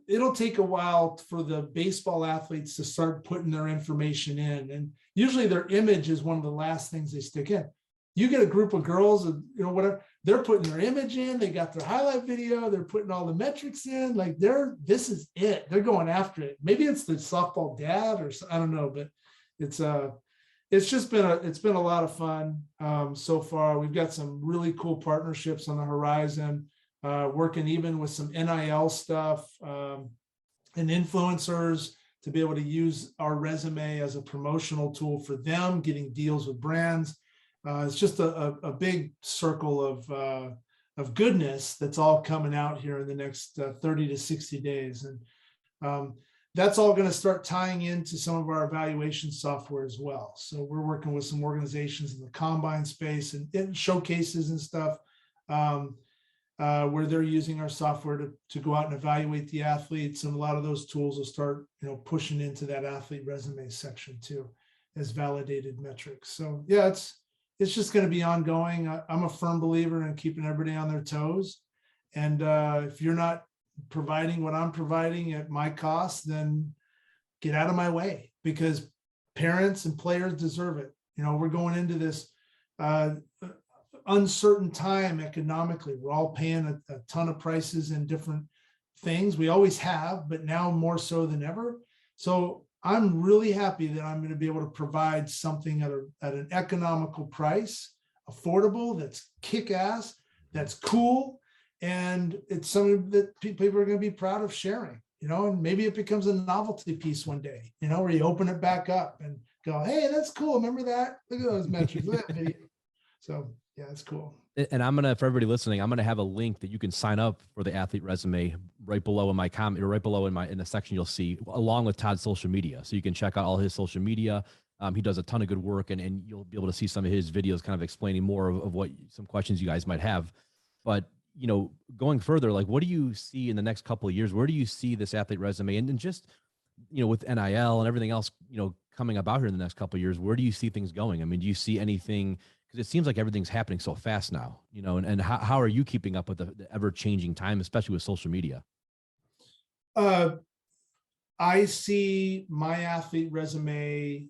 it'll take a while for the baseball athletes to start putting their information in, and usually their image is one of the last things they stick in. You get a group of girls, whatever, they're putting their image in, they got their highlight video, they're putting all the metrics in, this is it. They're going after it. Maybe it's the softball dad, or I don't know, but it's been a lot of fun so far. We've got some really cool partnerships on the horizon, working even with some NIL stuff and influencers to be able to use our resume as a promotional tool for them, getting deals with brands. It's just a big circle of goodness that's all coming out here in the next 30 to 60 days. And that's all going to start tying into some of our evaluation software as well. So we're working with some organizations in the combine space and showcases and stuff. where they're using our software to go out and evaluate the athletes. And a lot of those tools will start, pushing into that athlete resume section too, as validated metrics. So yeah, it's just going to be ongoing. I'm a firm believer in keeping everybody on their toes. And if you're not providing what I'm providing at my cost, then get out of my way, because parents and players deserve it. We're going into this uncertain time economically. We're all paying a ton of prices in different things. We always have, but now more so than ever. So I'm really happy that I'm going to be able to provide something at an economical price, affordable, that's kick-ass, that's cool, and it's something that people are going to be proud of sharing. And maybe it becomes a novelty piece one day, where you open it back up and go, hey, that's cool. Remember that? Look at those metrics. Look at that video. So yeah, it's cool. And for everybody listening, I'm going to have a link that you can sign up for the athlete resume right below in my comment, or right below in the section you'll see, along with Todd's social media. So you can check out all his social media. He does a ton of good work, and you'll be able to see some of his videos kind of explaining more of what some questions you guys might have. But going further, like, what do you see in the next couple of years? Where do you see this athlete resume? And then just, with NIL and everything else, coming about here in the next couple of years, where do you see things going? I mean, do you see anything? Because it seems like everything's happening so fast now, and how are you keeping up with the ever-changing time, especially with social media? I see my athlete resume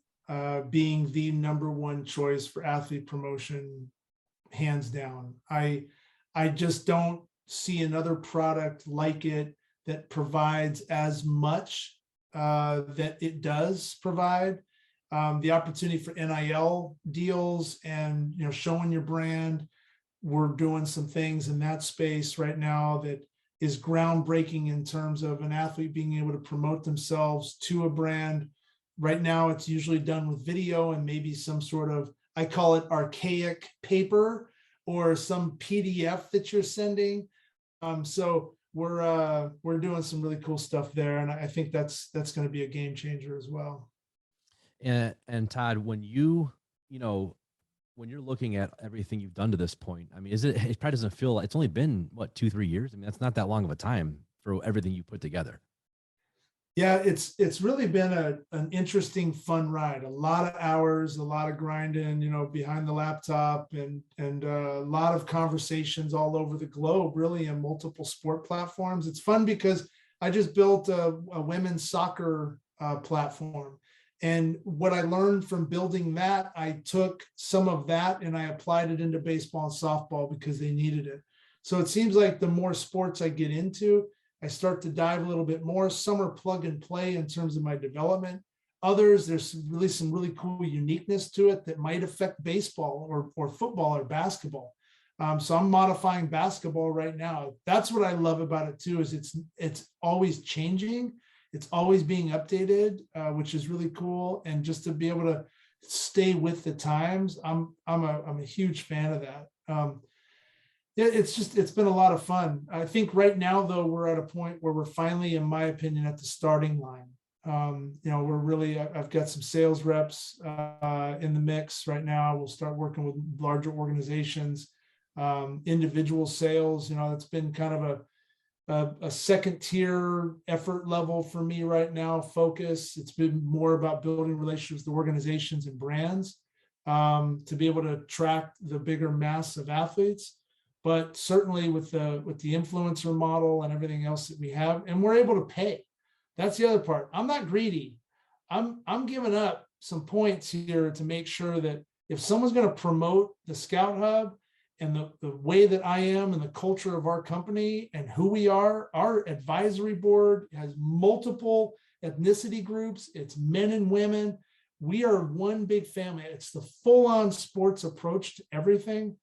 being the number one choice for athlete promotion, hands down. I just don't see another product like it that provides as much that it does provide. The opportunity for NIL deals and showing your brand. We're doing some things in that space right now that is groundbreaking in terms of an athlete being able to promote themselves to a brand. Right now, it's usually done with video and maybe some sort of, I call it archaic paper, or some PDF that you're sending. So we're doing some really cool stuff there, and I think that's going to be a game changer as well. And Todd, when you're looking at everything you've done to this point, I mean, it probably doesn't feel like it's only been 2-3 years. I mean, that's not that long of a time for everything you put together. Yeah, it's really been an interesting, fun ride. A lot of hours, a lot of grinding, behind the laptop, and a lot of conversations all over the globe, really, in multiple sport platforms. It's fun because I just built a women's soccer platform. And what I learned from building that, I took some of that and I applied it into baseball and softball because they needed it. So it seems like the more sports I get into, I start to dive a little bit more. Some are plug and play in terms of my development. Others, there's some really cool uniqueness to it that might affect baseball or football or basketball. So I'm modifying basketball right now. That's what I love about it too, is it's always changing. It's always being updated, which is really cool. And just to be able to stay with the times, I'm a huge fan of that. Yeah, it's been a lot of fun. I think right now, though, we're at a point where we're finally, in my opinion, at the starting line. We're really, I've got some sales reps in the mix right now. We'll start working with larger organizations, individual sales. It's been kind of a second tier effort level for me right now. Focus. It's been more about building relationships with organizations and brands to be able to attract the bigger mass of athletes. But certainly with the influencer model and everything else that we have, and we're able to pay. That's the other part. I'm not greedy. I'm giving up some points here to make sure that if someone's going to promote the Scout Hub and the way that I am and the culture of our company and who we are, our advisory board has multiple ethnicity groups. It's men and women. We are one big family. It's the full-on sports approach to everything.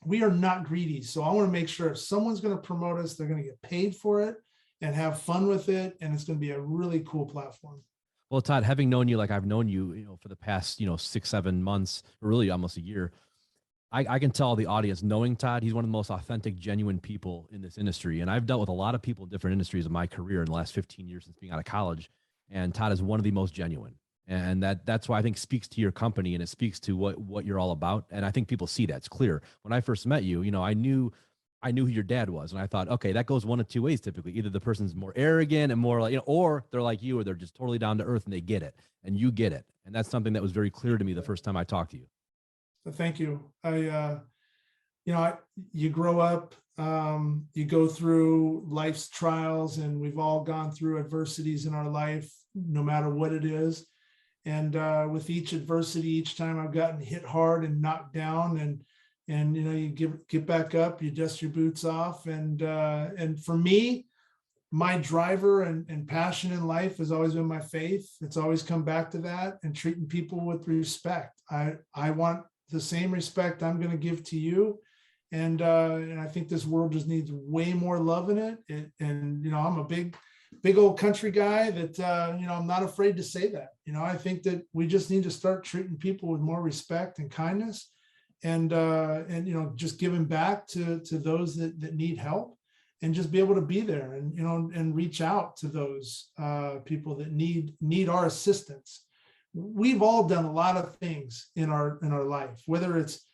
We are not greedy. So I want to make sure if someone's going to promote us, they're going to get paid for it and have fun with it. And it's going to be a really cool platform. Well, Todd, having known you like I've known you, for the past, 6-7 months, or really almost a year, I can tell the audience, knowing Todd, he's one of the most authentic, genuine people in this industry. And I've dealt with a lot of people in different industries in my career in the last 15 years since being out of college. And Todd is one of the most genuine. And that's why I think speaks to your company, and it speaks to what you're all about. And I think people see that. It's clear. When I first met you, I knew I knew who your dad was. And I thought, okay, that goes one of two ways typically. Either the person's more arrogant and more like, or they're like you, or they're just totally down to earth and they get it and you get it. And that's something that was very clear to me the first time I talked to you. Thank you. You grow up, you go through life's trials, and we've all gone through adversities in our life, no matter what it is. And with each adversity, each time I've gotten hit hard and knocked down, and you get back up, you dust your boots off. And for me, my driver and passion in life has always been my faith. It's always come back to that, and treating people with respect. I want the same respect I'm going to give to you. And I think this world just needs way more love in it. And I'm a big old country guy that, I'm not afraid to say that. I think that we just need to start treating people with more respect and kindness, and just giving back to those that need help, and just be able to be there and reach out to those people that need our assistance. We've all done a lot of things in our life, whether it's,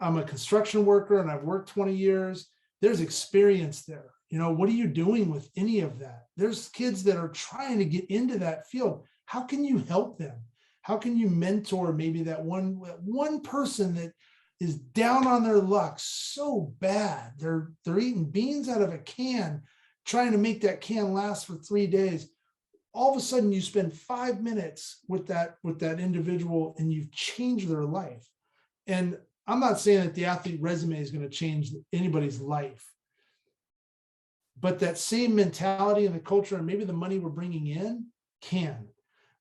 I'm a construction worker and I've worked 20 years. There's experience there. What are you doing with any of that? There's kids that are trying to get into that field. How can you help them? How can you mentor maybe that one person that is down on their luck so bad? They're eating beans out of a can, trying to make that can last for 3 days. All of a sudden you spend 5 minutes with that individual, and you've changed their life. And I'm not saying that the athlete resume is going to change anybody's life, but that same mentality and the culture, and maybe the money we're bringing in can.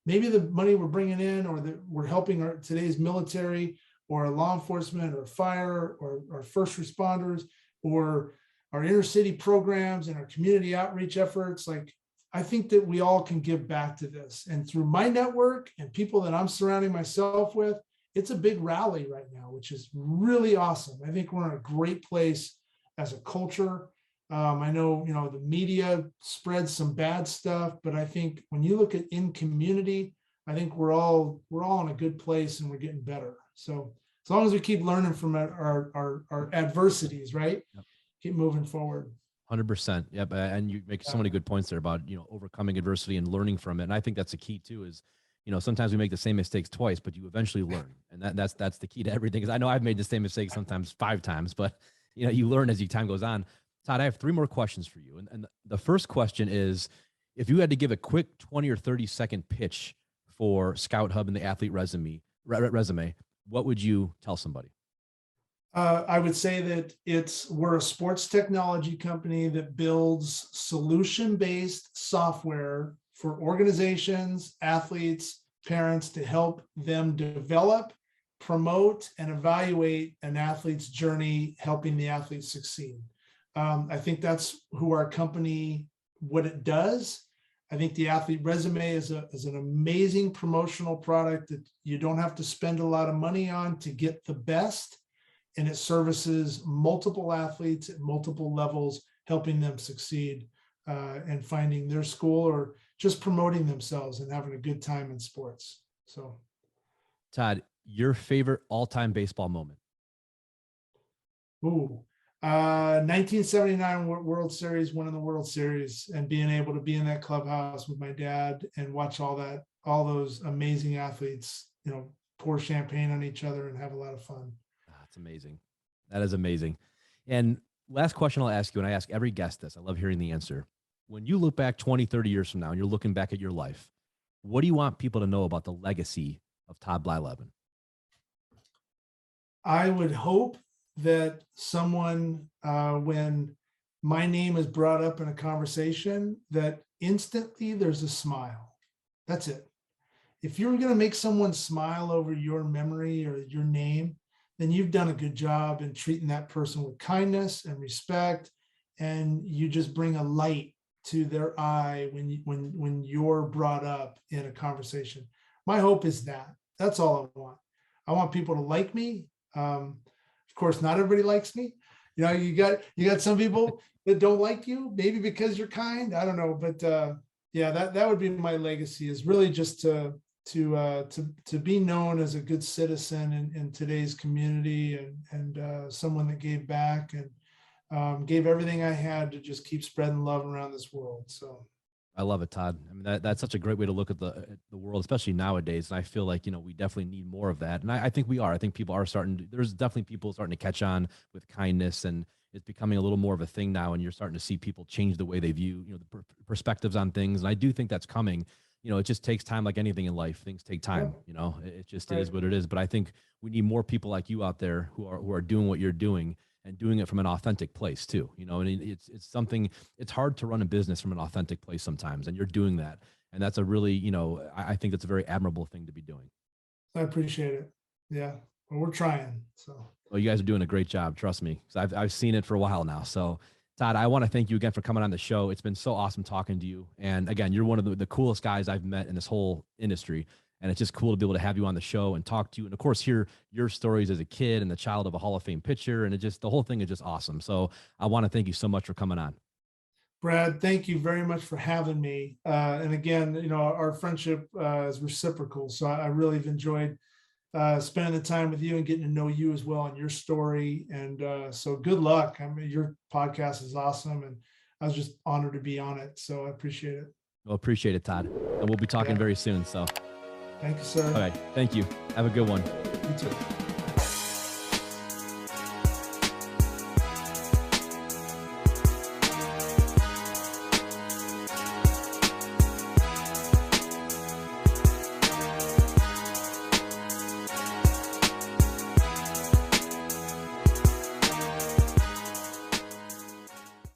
Maybe the money we're bringing in, or that we're helping today's military, or law enforcement, or fire, or first responders, or our inner city programs and our community outreach efforts. Like, I think that we all can give back to this. And through my network and people that I'm surrounding myself with, it's a big rally right now, which is really awesome. I think we're in a great place as a culture. I know, the media spreads some bad stuff, but I think when you look at in community, I think we're all in a good place, and we're getting better. So as long as we keep learning from our adversities, right? Yep. Keep moving forward. 100%. Yep. And you make so many good points there about, overcoming adversity and learning from it. And I think that's the key too, is, sometimes we make the same mistakes twice, but you eventually learn. And that's the key to everything. Because I know I've made the same mistake sometimes 5 times, but you learn as time goes on. Todd, I have 3 more questions for you. And the first question is, if you had to give a quick 20 or 30-second pitch for Scout Hub and the athlete resume, what would you tell somebody? I would say that we're a sports technology company that builds solution-based software for organizations, athletes, parents, to help them develop, promote, and evaluate an athlete's journey, helping the athlete succeed. I think that's who our company, what it does. I think the athlete resume is an amazing promotional product that you don't have to spend a lot of money on to get the best. And it services multiple athletes at multiple levels, helping them succeed and finding their school, or just promoting themselves and having a good time in sports. So, Todd, your favorite all-time baseball moment? 1979 World Series, winning the World Series, and being able to be in that clubhouse with my dad and watch all those amazing athletes, pour champagne on each other and have a lot of fun. That's amazing. That is amazing. And last question I'll ask you, and I ask every guest this, I love hearing the answer. When you look back 20, 30 years from now, and you're looking back at your life, what do you want people to know about the legacy of Todd Blyleven? I would hope that someone, when my name is brought up in a conversation, that instantly there's a smile. That's it. If you're going to make someone smile over your memory or your name, then you've done a good job in treating that person with kindness and respect, and you just bring a light to their eye when you're brought up in a conversation. My hope is that. That's all I want. I want people to like me. Of course, not everybody likes me. You got some people that don't like you, maybe because you're kind. I don't know, but that would be my legacy, is really just to be known as a good citizen in today's community, and someone that gave back, and gave everything I had to just keep spreading love around this world. So I love it, Todd. I mean, that's such a great way to look at the world, especially nowadays. And I feel like, we definitely need more of that. And I think we are. I think people are there's definitely people starting to catch on with kindness, and it's becoming a little more of a thing now. And you're starting to see people change the way they view, the perspectives on things. And I do think that's coming. It just takes time, like anything in life. Things take time. It just Right. is what it is. But I think we need more people like you out there who are doing what you're doing, and doing it from an authentic place too. And it's something, it's hard to run a business from an authentic place sometimes, and you're doing that. And that's a really, I think that's a very admirable thing to be doing. I appreciate it. Yeah. Well, we're trying. So Well, you guys are doing a great job. Trust me. 'Cause I've seen it for a while now. So Todd, I want to thank you again for coming on the show. It's been so awesome talking to you. And again, you're one of the coolest guys I've met in this whole industry. And it's just cool to be able to have you on the show and talk to you. And of course, hear your stories as a kid and the child of a Hall of Fame pitcher. And the whole thing is just awesome. So I want to thank you so much for coming on. Brad, thank you very much for having me. And again, our friendship is reciprocal. So I really have enjoyed spending the time with you and getting to know you as well and your story. And so good luck. I mean, your podcast is awesome, and I was just honored to be on it. So I appreciate it. Well, appreciate it, Todd. And we'll be talking very soon. So Thank you, sir. all right. Thank you. Have a good one. You too.